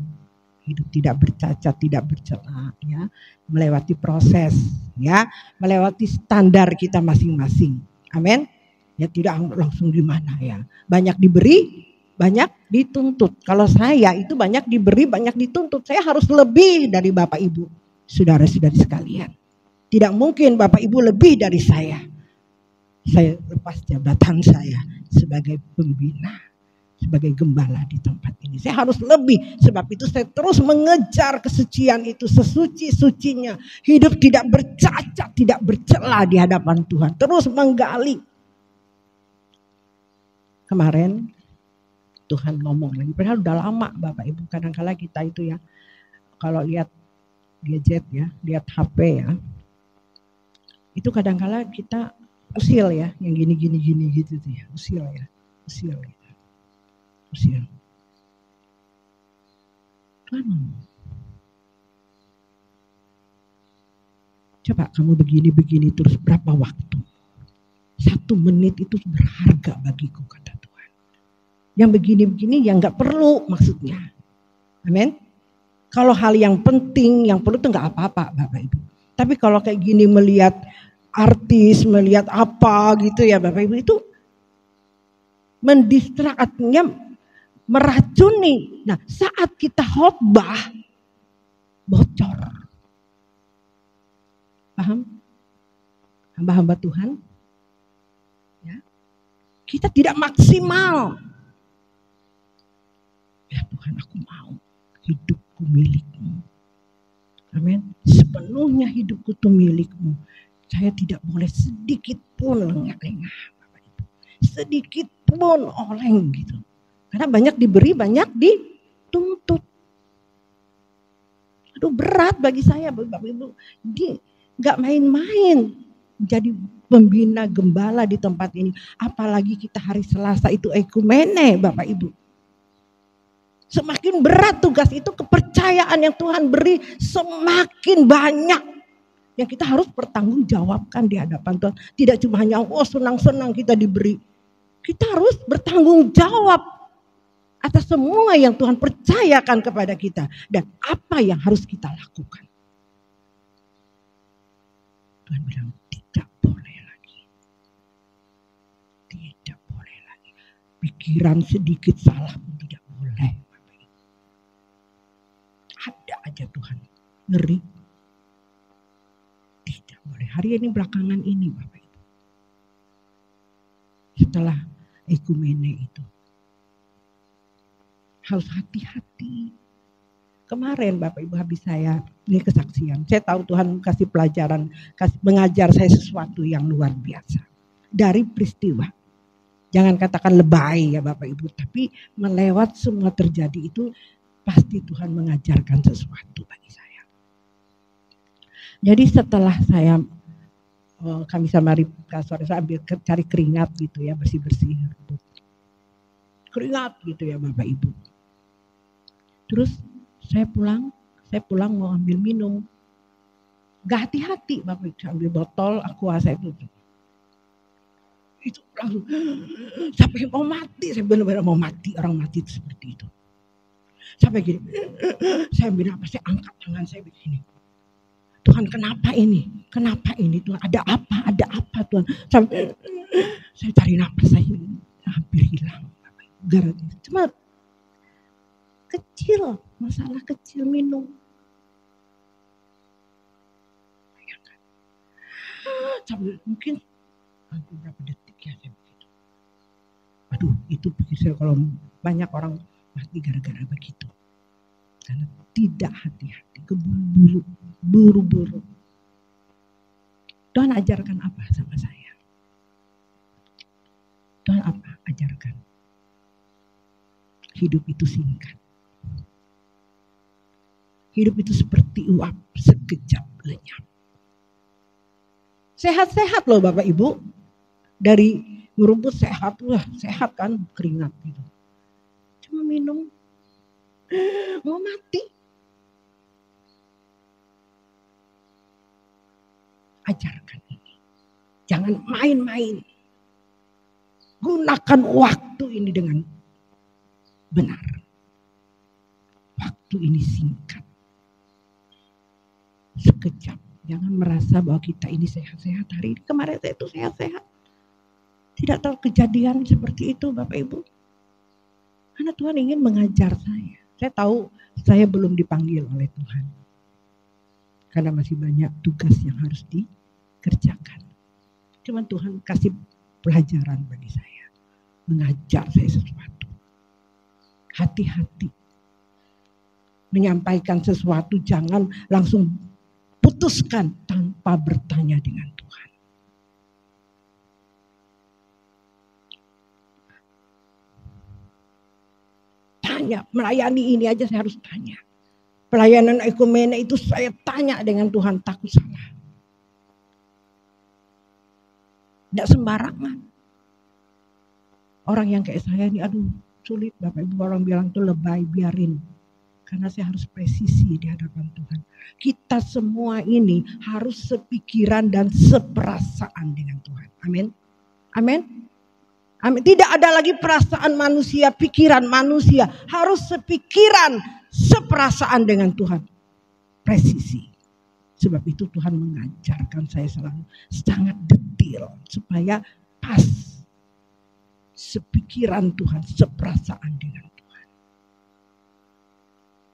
hidup tidak bercacat, tidak bercela, ya, melewati proses, ya, melewati standar kita masing-masing. Amin. Ya tidak langsung gimana ya. Banyak diberi, banyak dituntut. Kalau saya itu banyak diberi, banyak dituntut. Saya harus lebih dari Bapak Ibu, saudara-saudari sekalian. Tidak mungkin Bapak Ibu lebih dari saya. Saya lepas jabatan saya sebagai pembina, sebagai gembala di tempat ini. Saya harus lebih, sebab itu saya terus mengejar kesucian itu, sesuci-sucinya. Hidup tidak bercacat, tidak bercela di hadapan Tuhan. Terus menggali. Kemarin Tuhan ngomong lagi, padahal udah lama Bapak Ibu. Kadang-kala kita itu ya, kalau lihat gadget ya, lihat HP ya, itu kadang-kala kita usil ya, yang gini gitu tuh ya, usil ya. Tuhan, coba kamu begini terus berapa waktu? 1 menit itu berharga bagiku, kata Tuhan. Yang begini-begini yang gak perlu maksudnya. Amin. Kalau hal yang penting, yang perlu itu gak apa-apa Bapak Ibu. Tapi kalau kayak gini melihat artis, melihat apa gitu ya Bapak Ibu, itu mendistraknya, meracuni. Nah saat kita khotbah bocor. Paham? Hamba-hamba Tuhan. Ya. Kita tidak maksimal. Ya Tuhan, aku mau hidupku milikmu. Amin. Sepenuhnya hidupku itu milikmu. Saya tidak boleh sedikit pun lengah-lengah. Sedikit pun oleng gitu. Karena banyak diberi, banyak dituntut. Aduh berat bagi saya Bapak Ibu. Dia gak main-main jadi pembina gembala di tempat ini. Apalagi kita hari Selasa itu ekumene Bapak Ibu. Semakin berat tugas itu, kepercayaan yang Tuhan beri semakin banyak. Yang kita harus bertanggungjawabkan di hadapan Tuhan. Tidak cuma hanya senang-senang kita diberi. Kita harus bertanggung jawab atas semua yang Tuhan percayakan kepada kita. Dan apa yang harus kita lakukan. Tuhan bilang tidak boleh lagi. Tidak boleh lagi. Pikiran sedikit salah pun tidak boleh. Ada aja Tuhan. Ngeri. Tidak boleh. Hari ini belakangan ini Bapak Ibu. Setelah ekumene itu. Harus hati-hati. Kemarin Bapak Ibu habis saya, ini kesaksian. Saya tahu Tuhan kasih pelajaran, mengajar saya sesuatu yang luar biasa. Dari peristiwa. Jangan katakan lebay ya Bapak Ibu. Tapi melewat semua terjadi itu, pasti Tuhan mengajarkan sesuatu bagi saya. Jadi setelah saya kami sama Ripka sore saya ambil cari keringat gitu ya, bersih-bersih. Keringat gitu ya Bapak Ibu. Terus saya pulang mau ambil minum. Gak hati-hati Bapak Ibu, ambil botol aqua saya itu langsung sampai mau mati, saya benar-benar mau mati, orang mati itu seperti itu. Sampai gini, saya bilang apa, saya angkat tangan saya begini. Tuhan kenapa ini? Kenapa ini Tuhan? Ada apa Tuhan? Sampai saya cari napas, saya hampir hilang. gara-gara. Cuma kecil, masalah kecil minum. Sambil mungkin berapa detik ya saya begitu. Aduh, itu pikir saya kalau banyak orang mati gara-gara begitu. Karena tidak hati-hati, buru-buru. Tuhan ajarkan apa sama saya? Tuhan apa? Ajarkan. Hidup itu singkat. Hidup itu seperti uap, sekejap lenyap. Sehat-sehat loh Bapak Ibu. Dari ngerumput sehat, wah sehat kan, keringat gitu. Cuma minum, mau mati. Ajarkan ini. Jangan main-main. Gunakan waktu ini dengan benar. Waktu ini singkat. Sekejap. Jangan merasa bahwa kita ini sehat-sehat hari ini. Kemarin saya itu sehat-sehat. Tidak tahu kejadian seperti itu Bapak Ibu. Karena Tuhan ingin mengajar saya. Saya tahu saya belum dipanggil oleh Tuhan. Karena masih banyak tugas yang harus dikerjakan. Cuman Tuhan kasih pelajaran bagi saya. Mengajar saya sesuatu. Hati-hati. Menyampaikan sesuatu jangan langsung putuskan tanpa bertanya dengan Tuhan. Tanya, melayani ini aja saya harus tanya. Pelayanan ekumene itu saya tanya dengan Tuhan, takut salah. Tidak sembarangan. Orang yang kayak saya ini, aduh sulit Bapak Ibu, orang bilang tuh lebay, biarin. Karena saya harus presisi di hadapan Tuhan. Kita semua ini harus sepikiran dan seperasaan dengan Tuhan. Amin. Amin. Amin. Tidak ada lagi perasaan manusia, pikiran manusia. Harus sepikiran, seperasaan dengan Tuhan. Presisi. Sebab itu Tuhan mengajarkan saya selalu sangat detail. Supaya pas. Sepikiran Tuhan, seperasaan dengan Tuhan.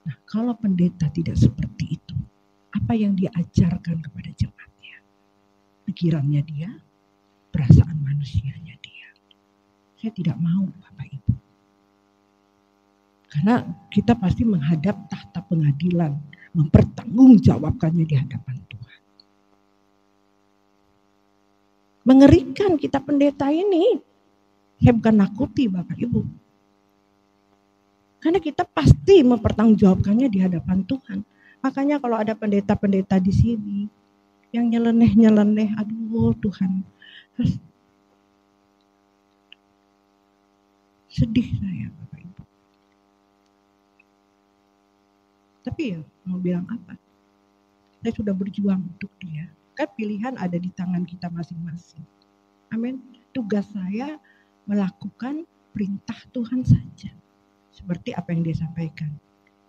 Nah, kalau pendeta tidak seperti itu, apa yang dia ajarkan kepada jemaatnya? Pikirannya dia, perasaan manusianya dia. Saya tidak mau Bapak Ibu. Karena kita pasti menghadap tahta pengadilan, mempertanggungjawabkannya di hadapan Tuhan. Mengerikan kita pendeta ini. Saya bukan nakuti Bapak Ibu. Karena kita pasti mempertanggungjawabkannya di hadapan Tuhan. Makanya kalau ada pendeta-pendeta di sini yang nyeleneh-nyeleneh, aduh Tuhan, sedih saya Bapak Ibu. Tapi ya mau bilang apa? Saya sudah berjuang untuk dia. Kan pilihan ada di tangan kita masing-masing. Amin. Tugas saya melakukan perintah Tuhan saja. Seperti apa yang dia sampaikan.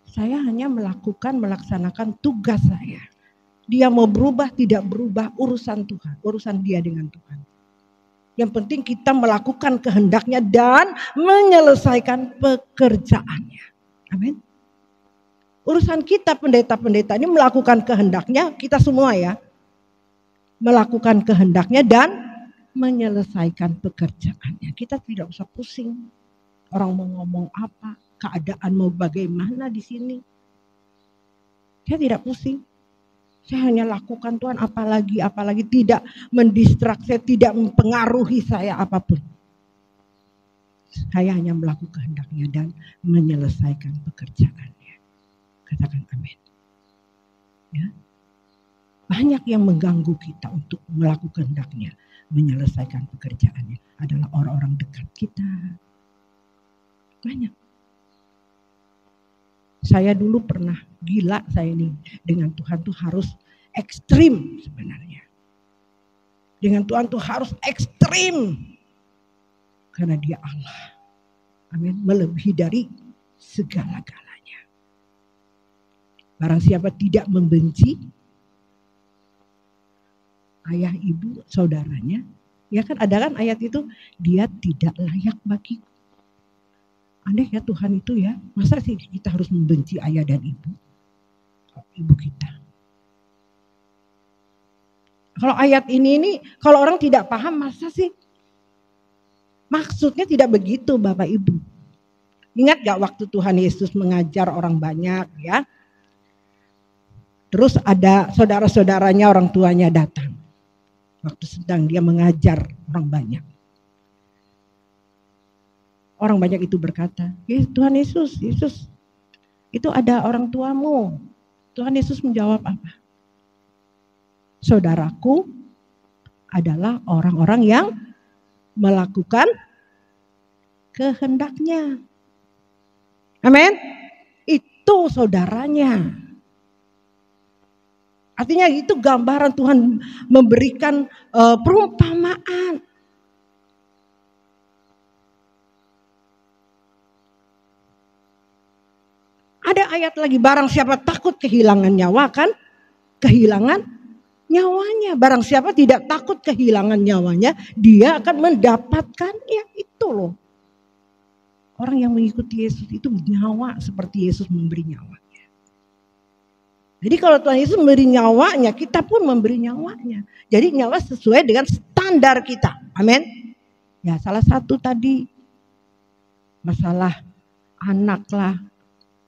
Saya hanya melaksanakan tugas saya. Dia mau berubah, tidak berubah, urusan Tuhan. Urusan dia dengan Tuhan. Yang penting kita melakukan kehendaknya dan menyelesaikan pekerjaannya. Amin. Urusan kita pendeta-pendeta ini melakukan kehendaknya, kita semua ya. Melakukan kehendaknya dan menyelesaikan pekerjaannya. Kita tidak usah pusing. Orang mau ngomong apa, keadaan mau bagaimana di sini. Saya tidak pusing. Saya hanya lakukan Tuhan, apalagi tidak mendistraksi, tidak mempengaruhi saya apapun. Saya hanya melakukan kehendaknya dan menyelesaikan pekerjaannya. Katakan amin. Ya. Banyak yang mengganggu kita untuk melakukan kehendaknya, menyelesaikan pekerjaannya adalah orang-orang dekat kita. Banyak. Saya dulu pernah gila saya ini dengan Tuhan tuh harus ekstrim sebenarnya. Dengan Tuhan tuh harus ekstrim. Karena dia Allah. Amin. Melebihi dari segala-galanya. Barang siapa tidak membenci ayah, ibu, saudaranya. Ya kan ada kan ayat itu. Dia tidak layak bagiku. Aneh ya Tuhan itu ya. Masa sih kita harus membenci ayah dan ibu kita? Kalau ayat ini kalau orang tidak paham, masa sih? Maksudnya tidak begitu Bapak Ibu. Ingat gak waktu Tuhan Yesus mengajar orang banyak ya? Terus ada saudara-saudaranya, orang tuanya datang. Waktu sedang dia mengajar orang banyak. Orang banyak itu berkata, Tuhan Yesus, itu ada orang tuamu. Tuhan Yesus menjawab apa? Saudaraku adalah orang-orang yang melakukan kehendaknya. Amin. Itu saudaranya. Artinya itu gambaran Tuhan memberikan perumpamaan. Ada ayat lagi, barang siapa takut kehilangan nyawa kan? Kehilangan nyawanya. Barang siapa tidak takut kehilangan nyawanya, dia akan mendapatkannya. Itu loh. Orang yang mengikuti Yesus itu nyawa seperti Yesus memberi nyawanya. Jadi kalau Tuhan Yesus memberi nyawanya, kita pun memberi nyawanya. Jadi nyawa sesuai dengan standar kita. Amin. Ya, salah satu tadi masalah anak lah,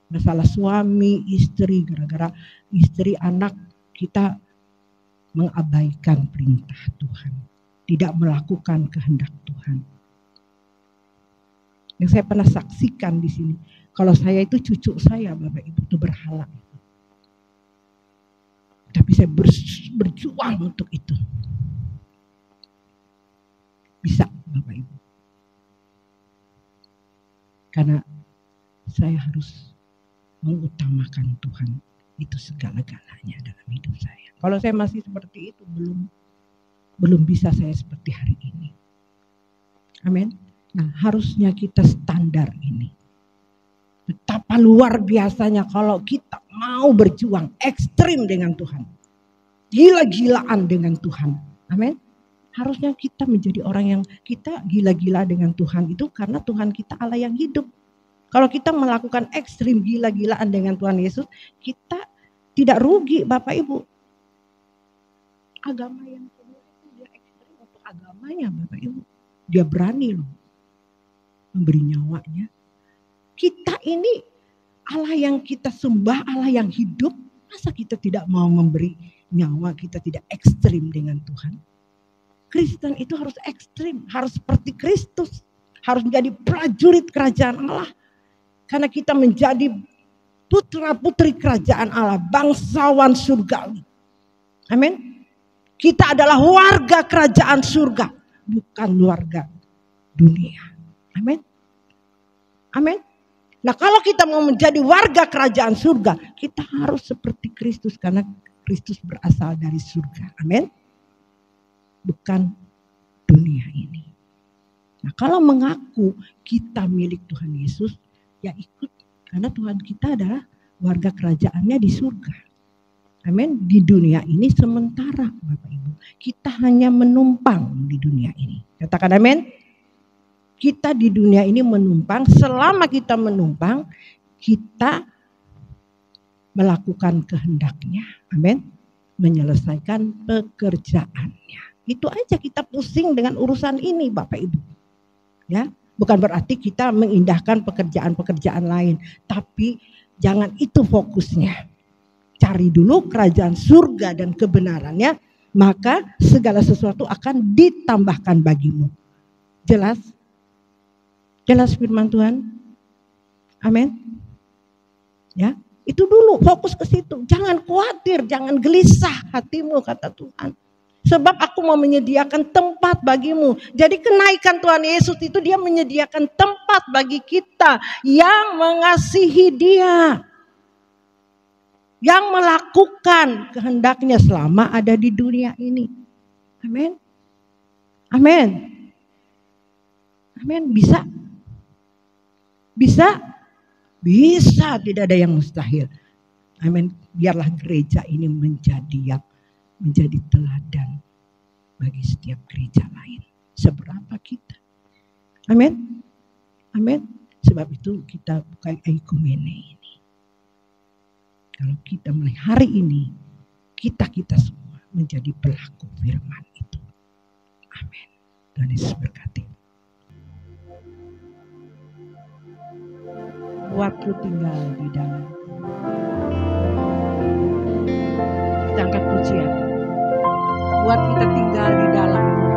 masalah suami, istri, gara-gara istri anak kita mengabaikan perintah Tuhan, tidak melakukan kehendak Tuhan. Yang saya pernah saksikan di sini, kalau saya itu cucu saya, Bapak Ibu itu berhala. Tapi saya berjuang untuk itu. Bisa Bapak Ibu. Karena saya harus mengutamakan Tuhan. Itu segala-galanya dalam hidup saya. Kalau saya masih seperti itu, belum bisa saya seperti hari ini. Amin. Nah, harusnya kita standar ini. Betapa luar biasanya kalau kita mau berjuang ekstrim dengan Tuhan. Gila-gilaan dengan Tuhan. Amin. Harusnya kita menjadi orang yang kita gila-gila dengan Tuhan itu karena Tuhan kita Allah yang hidup. Kalau kita melakukan ekstrim gila-gilaan dengan Tuhan Yesus, kita tidak rugi Bapak Ibu. Agama yang kedua itu dia ekstrim untuk agamanya Bapak Ibu. Dia berani loh memberi nyawanya. Kita ini Allah yang kita sembah, Allah yang hidup, masa kita tidak mau memberi nyawa, kita tidak ekstrim dengan Tuhan? Kristen itu harus ekstrim, harus seperti Kristus, harus menjadi prajurit kerajaan Allah. Karena kita menjadi putra-putri kerajaan Allah, bangsawan surgawi. Amin. Kita adalah warga kerajaan surga, bukan warga dunia. Amin. Amin. Nah, kalau kita mau menjadi warga kerajaan surga, kita harus seperti Kristus karena Kristus berasal dari surga. Amin. Bukan dunia ini. Nah, kalau mengaku kita milik Tuhan Yesus, ya ikut. Karena Tuhan kita adalah warga kerajaannya di surga. Amin. Di dunia ini sementara Bapak Ibu. Kita hanya menumpang di dunia ini. Katakan amin. Kita di dunia ini menumpang. Selama kita menumpang, kita melakukan kehendaknya. Amin. Menyelesaikan pekerjaannya. Itu aja kita pusing dengan urusan ini Bapak Ibu. Ya. Bukan berarti kita mengindahkan pekerjaan-pekerjaan lain. Tapi jangan itu fokusnya. Cari dulu kerajaan surga dan kebenarannya. Maka segala sesuatu akan ditambahkan bagimu. Jelas? Jelas firman Tuhan? Amin. Ya, itu dulu fokus ke situ. Jangan khawatir, jangan gelisah hatimu kata Tuhan. Sebab aku mau menyediakan tempat bagimu. Jadi kenaikan Tuhan Yesus itu dia menyediakan tempat bagi kita yang mengasihi dia. Yang melakukan kehendaknya selama ada di dunia ini. Amin. Amin. Amin. Bisa? Bisa? Bisa, tidak ada yang mustahil. Amin. Biarlah gereja ini menjadi teladan bagi setiap gereja lain. Seberapa kita. Amin. Amin. Sebab itu kita buka Eikumene ini. Kalau kita mulai hari ini, kita semua menjadi pelaku firman itu. Amin. Tuhan Yesus berkati. Buatku tinggal di dalam. Kita angkat pujian. Buat kita tinggal di dalam. Buatku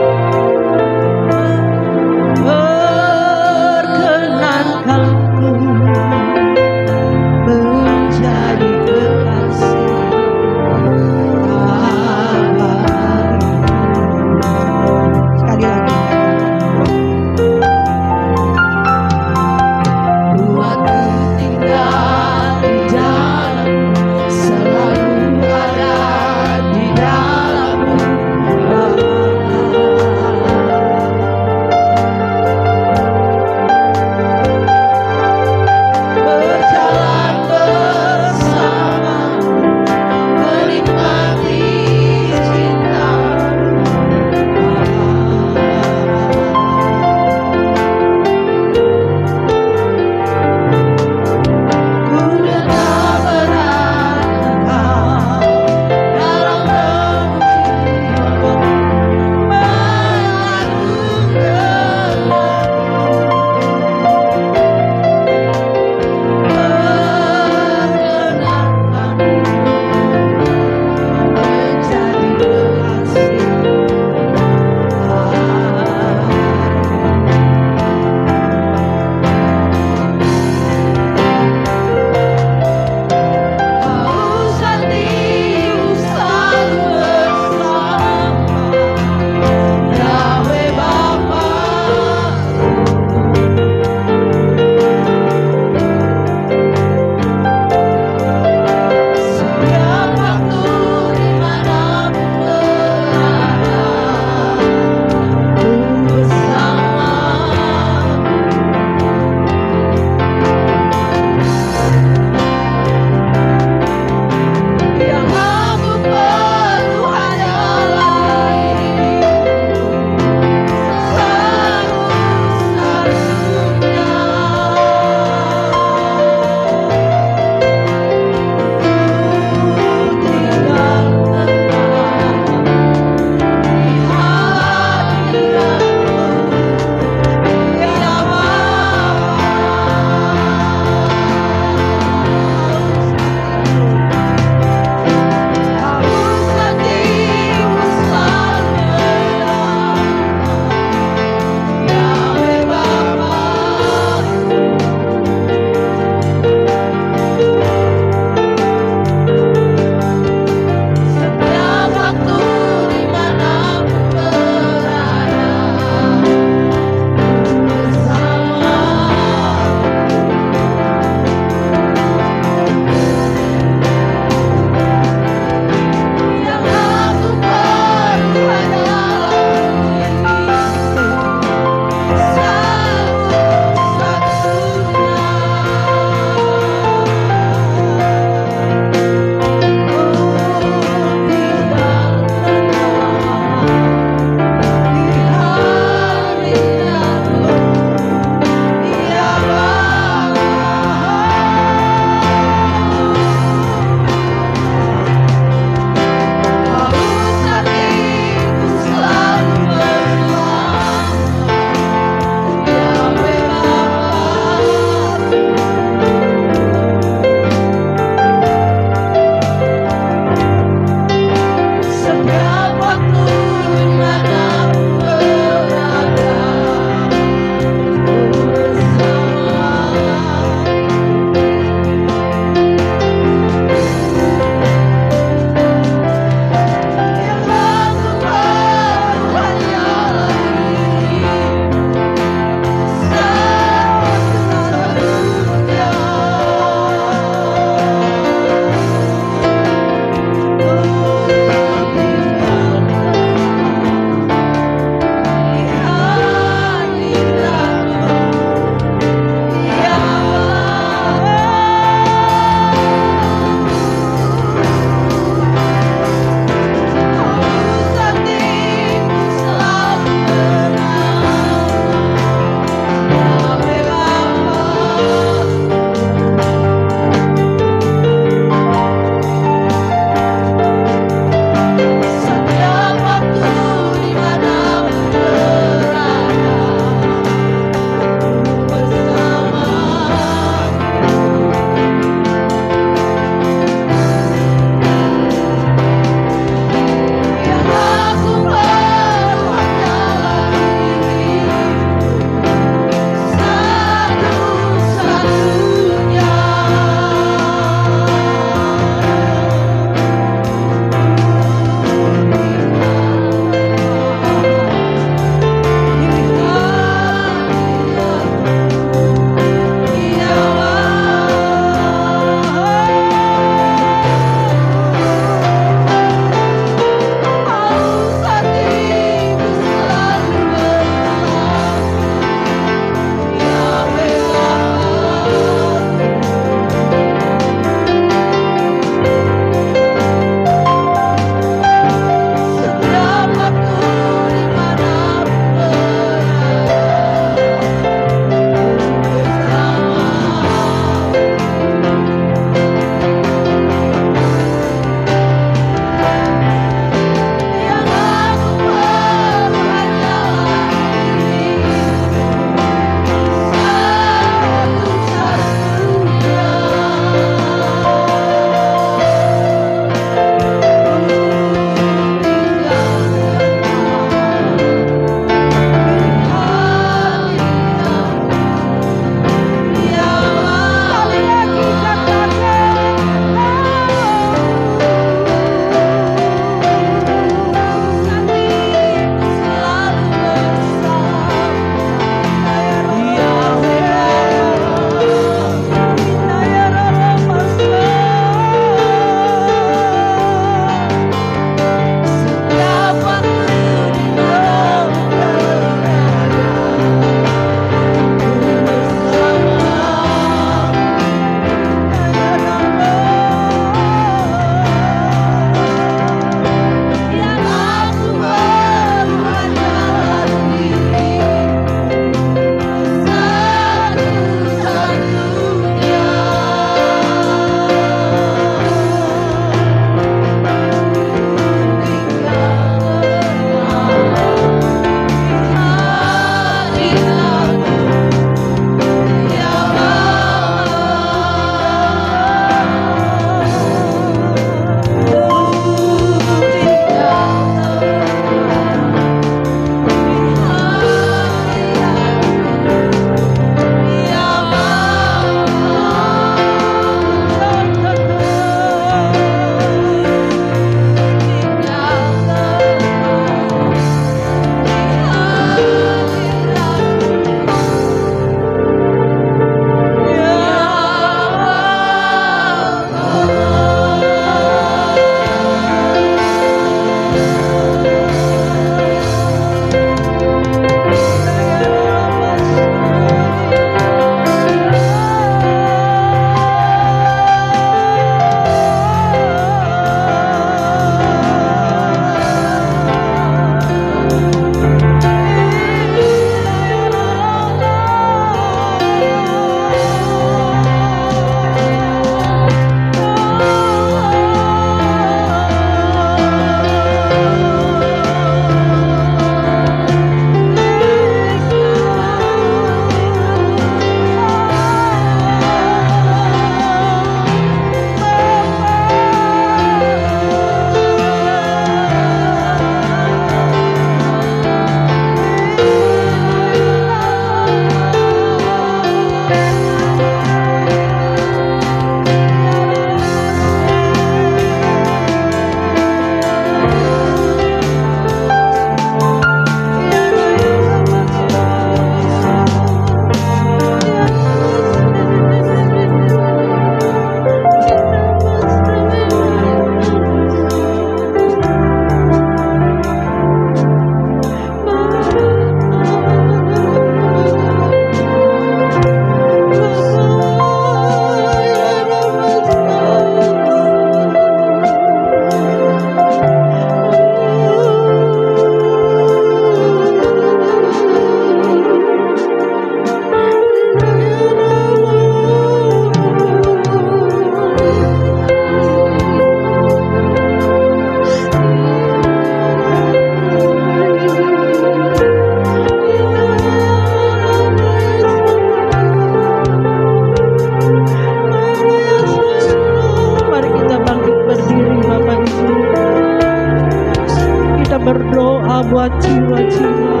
berdoa buat jiwa-jiwa,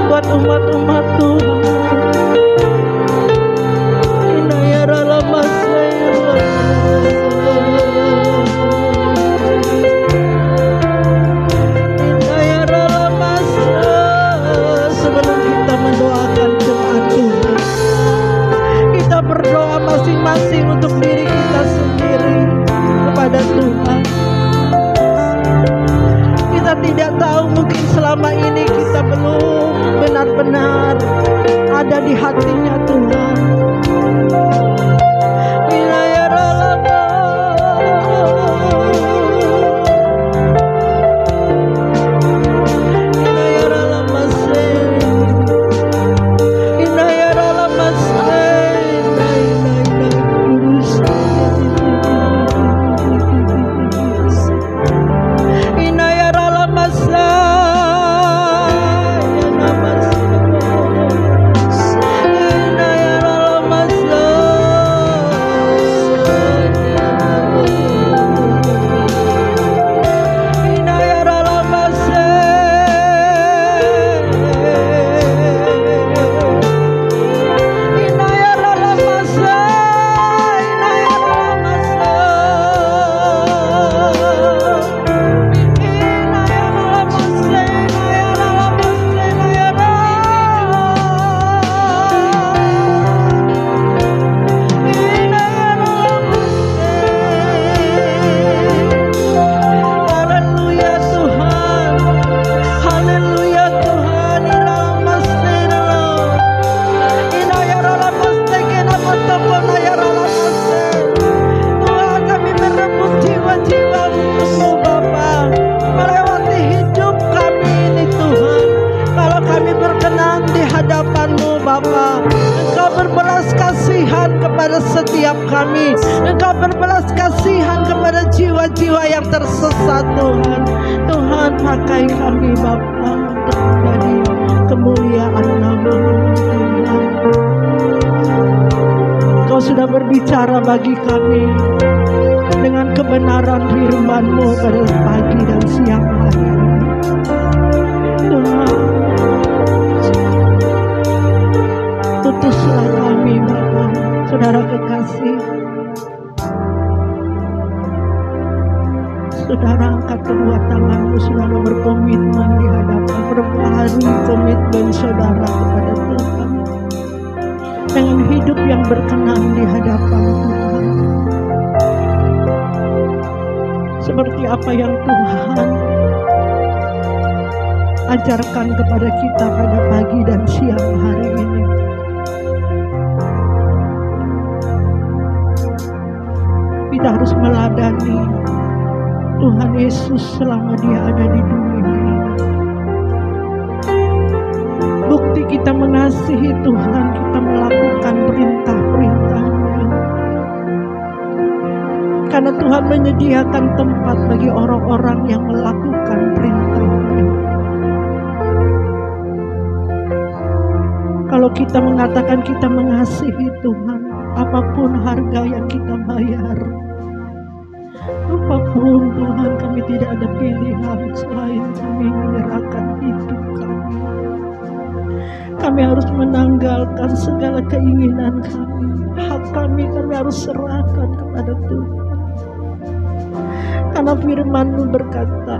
buat umat-umat Tuhan. Sebelum kita mendoakan jemaat Tuhan, kita berdoa masing-masing untuk diri kita sendiri kepada Tuhan. Kita tidak tahu, mungkin selama ini kita belum benar-benar ada di hatinya Tuhan. Setiap kami, Engkau berbelas kasihan kepada jiwa-jiwa yang tersesat Tuhan. Tuhan, pakai kami Bapa untuk menjadi kemuliaan nama-Mu Tuhan. Engkau sudah berbicara bagi kami dengan kebenaran firman-Mu pada pagi dan siang hari. Tuhan, putuslah kami Bapa. Saudara kekasih, saudara angkat kedua tanganmu, saudara berkomitmen di hadapan, berbahari komitmen saudara kepada Tuhan dengan hidup yang berkenan di hadapan Tuhan, seperti apa yang Tuhan ajarkan kepada kita pada pagi dan siang hari ini. Kita harus meladani Tuhan Yesus selama Dia ada di dunia ini. Bukti kita mengasihi Tuhan, kita melakukan perintah-perintah-Nya. Karena Tuhan menyediakan tempat bagi orang-orang yang melakukan perintah-Nya. Kalau kita mengatakan kita mengasihi Tuhan, apapun harga yang kita bayar, apapun Tuhan, kami tidak ada pilihan selain kami menyerahkan hidup kami. Kami harus menanggalkan segala keinginan kami, hak kami harus serahkan kepada Tuhan. Karena firman-Mu berkata,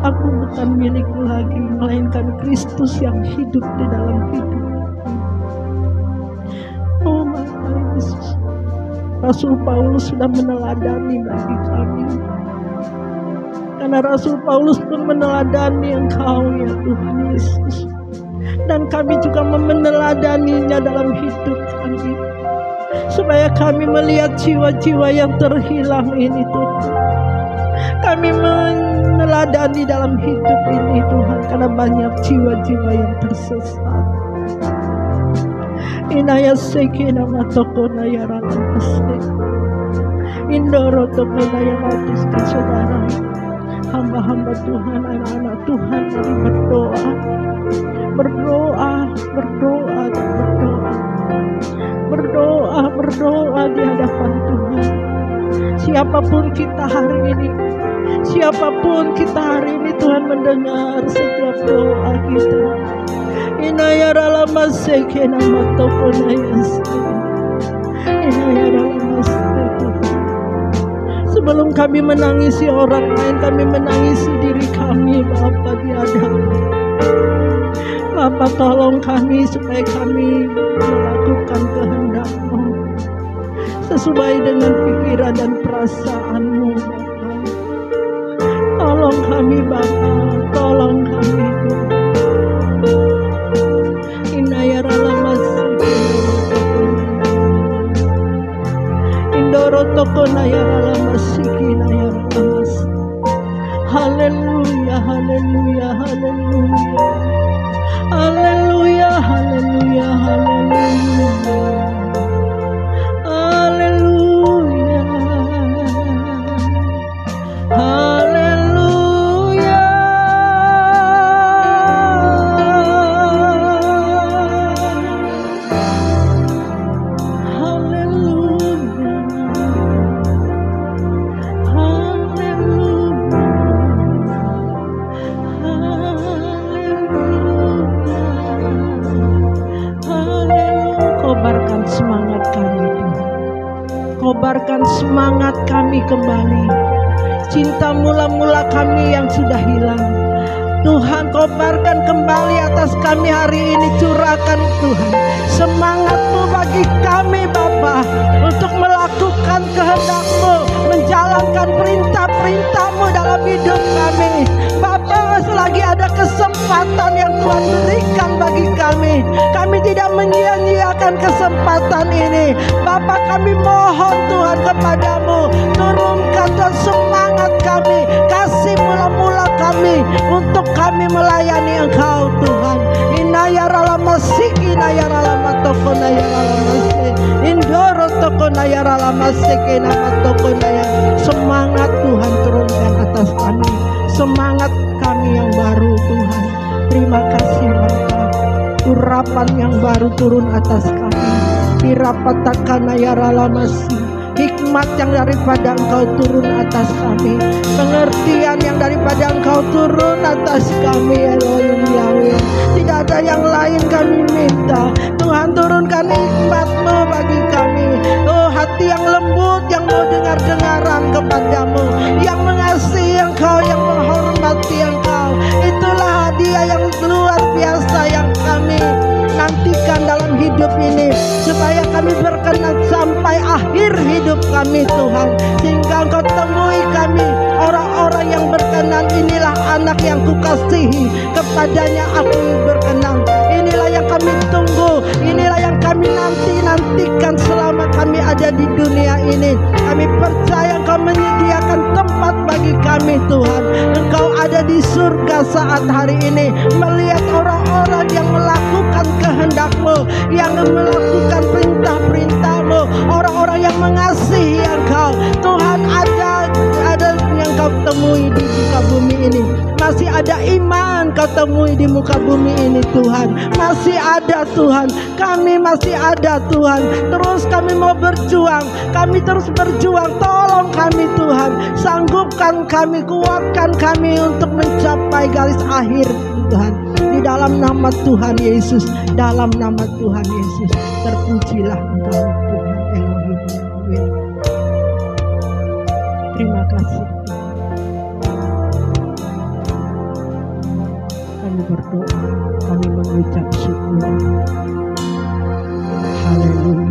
aku bukan milikku lagi, melainkan Kristus yang hidup di dalam hidupku. Oh Tuhan Yesus, Rasul Paulus sudah meneladani bagi kami. Karena Rasul Paulus pun meneladani Engkau ya Tuhan Yesus. Dan kami juga meneladaninya dalam hidup kami. Supaya kami melihat jiwa-jiwa yang terhilang ini Tuhan. Kami meneladani dalam hidup ini Tuhan. Karena banyak jiwa-jiwa yang tersesat. Inaya sekina matokona ya ralasek. Indoro tokona ya matiskan saudara. Hamba-hamba Tuhan, anak-anak Tuhan, mari berdoa. Berdoa di hadapan Tuhan. Siapapun kita hari ini, siapapun kita hari ini, Tuhan mendengar setiap doa kita. Inayara lama sekena matoko nayas. Inayara lama sekena. Sebelum kami menangisi orang lain, kami menangisi diri kami, Bapa di hadapan. Bapa, tolong kami supaya kami melakukan kehendak-Mu sesuai dengan pikiran dan perasaan-Mu, Bapa. Tolong kami, Bapa, tolong kami. Inayara lama Indoro toko nayara lama siki nayara lama. Haleluya, haleluya, haleluya. Haleluya, haleluya, haleluya. Haleluya. Haleluya. Kobarkan semangat kami, Tuhan. Kobarkan semangat kami kembali. Cinta mula-mula kami yang sudah hilang, Tuhan, kobarkan kembali atas kami hari ini. Curahkan, Tuhan, semangat-Mu bagi kami, Bapa, untuk melakukan kehendak-Mu, menjalankan perintah-perintah-Mu dalam hidup kami. Bapa, selagi ada kesempatan yang Tuhan berikan bagi kami, kami tidak menyia-nyiakan kesempatan ini. Bapa, kami mohon Tuhan kepadamu, turunkan dan semangat kami, kasih mula-mula kami untuk kami melayani Engkau, Tuhan. Inayara lama siki nayara lama toko nayara lama se indoro toko nayara lama siki nama toko nayara. Semangat Tuhan turunkan atas kami, semangat kami yang baru, Tuhan. Terima kasih, Bapa. Urapan yang baru turun atas kami. Irapatakan nayara lama si. Hikmat yang daripada Engkau turun atas kami, pengertian yang daripada Engkau turun atas kami, Elohim Yahweh. Tidak ada yang lain kami minta, Tuhan, turunkan hikmat-Mu bagi kami. Oh, hati yang lembut, yang mau dengar-dengaran kepadamu, yang mengasihi Engkau, yang menghormati Engkau. Itulah hadiah yang luar biasa yang kami nantikan dalam hidup ini, supaya kami berkenan sampai akhir hidup kami, Tuhan. Sehingga Engkau temui kami, orang-orang yang berkenan. Inilah anak yang Kukasihi, kepadanya Aku berkenan. Inilah yang kami tunggu, inilah yang kami nantikan selama kami ada di dunia ini. Kami percaya Engkau menyediakan tempat bagi kami, Tuhan. Engkau ada di surga saat hari ini, melihat orang-orang yang melakukan kehendak-Mu, yang melakukan perintah-perintah-Mu, orang-orang yang mengasihi Engkau. Tuhan, ada yang Kau temui di muka bumi ini. Masih ada iman Kau temui di muka bumi ini, Tuhan. Masih ada, Tuhan. Kami masih ada, Tuhan. Terus kami mau berjuang, kami terus berjuang. Tolong kami, Tuhan. Sanggupkan kami, kuatkan kami untuk mencapai garis akhir, Tuhan. Di dalam nama Tuhan Yesus, dalam nama Tuhan Yesus, terpujilah Engkau, Tuhan Elohim Yahweh. Terima kasih. Kami berdoa, kami mengucap syukur. Haleluya.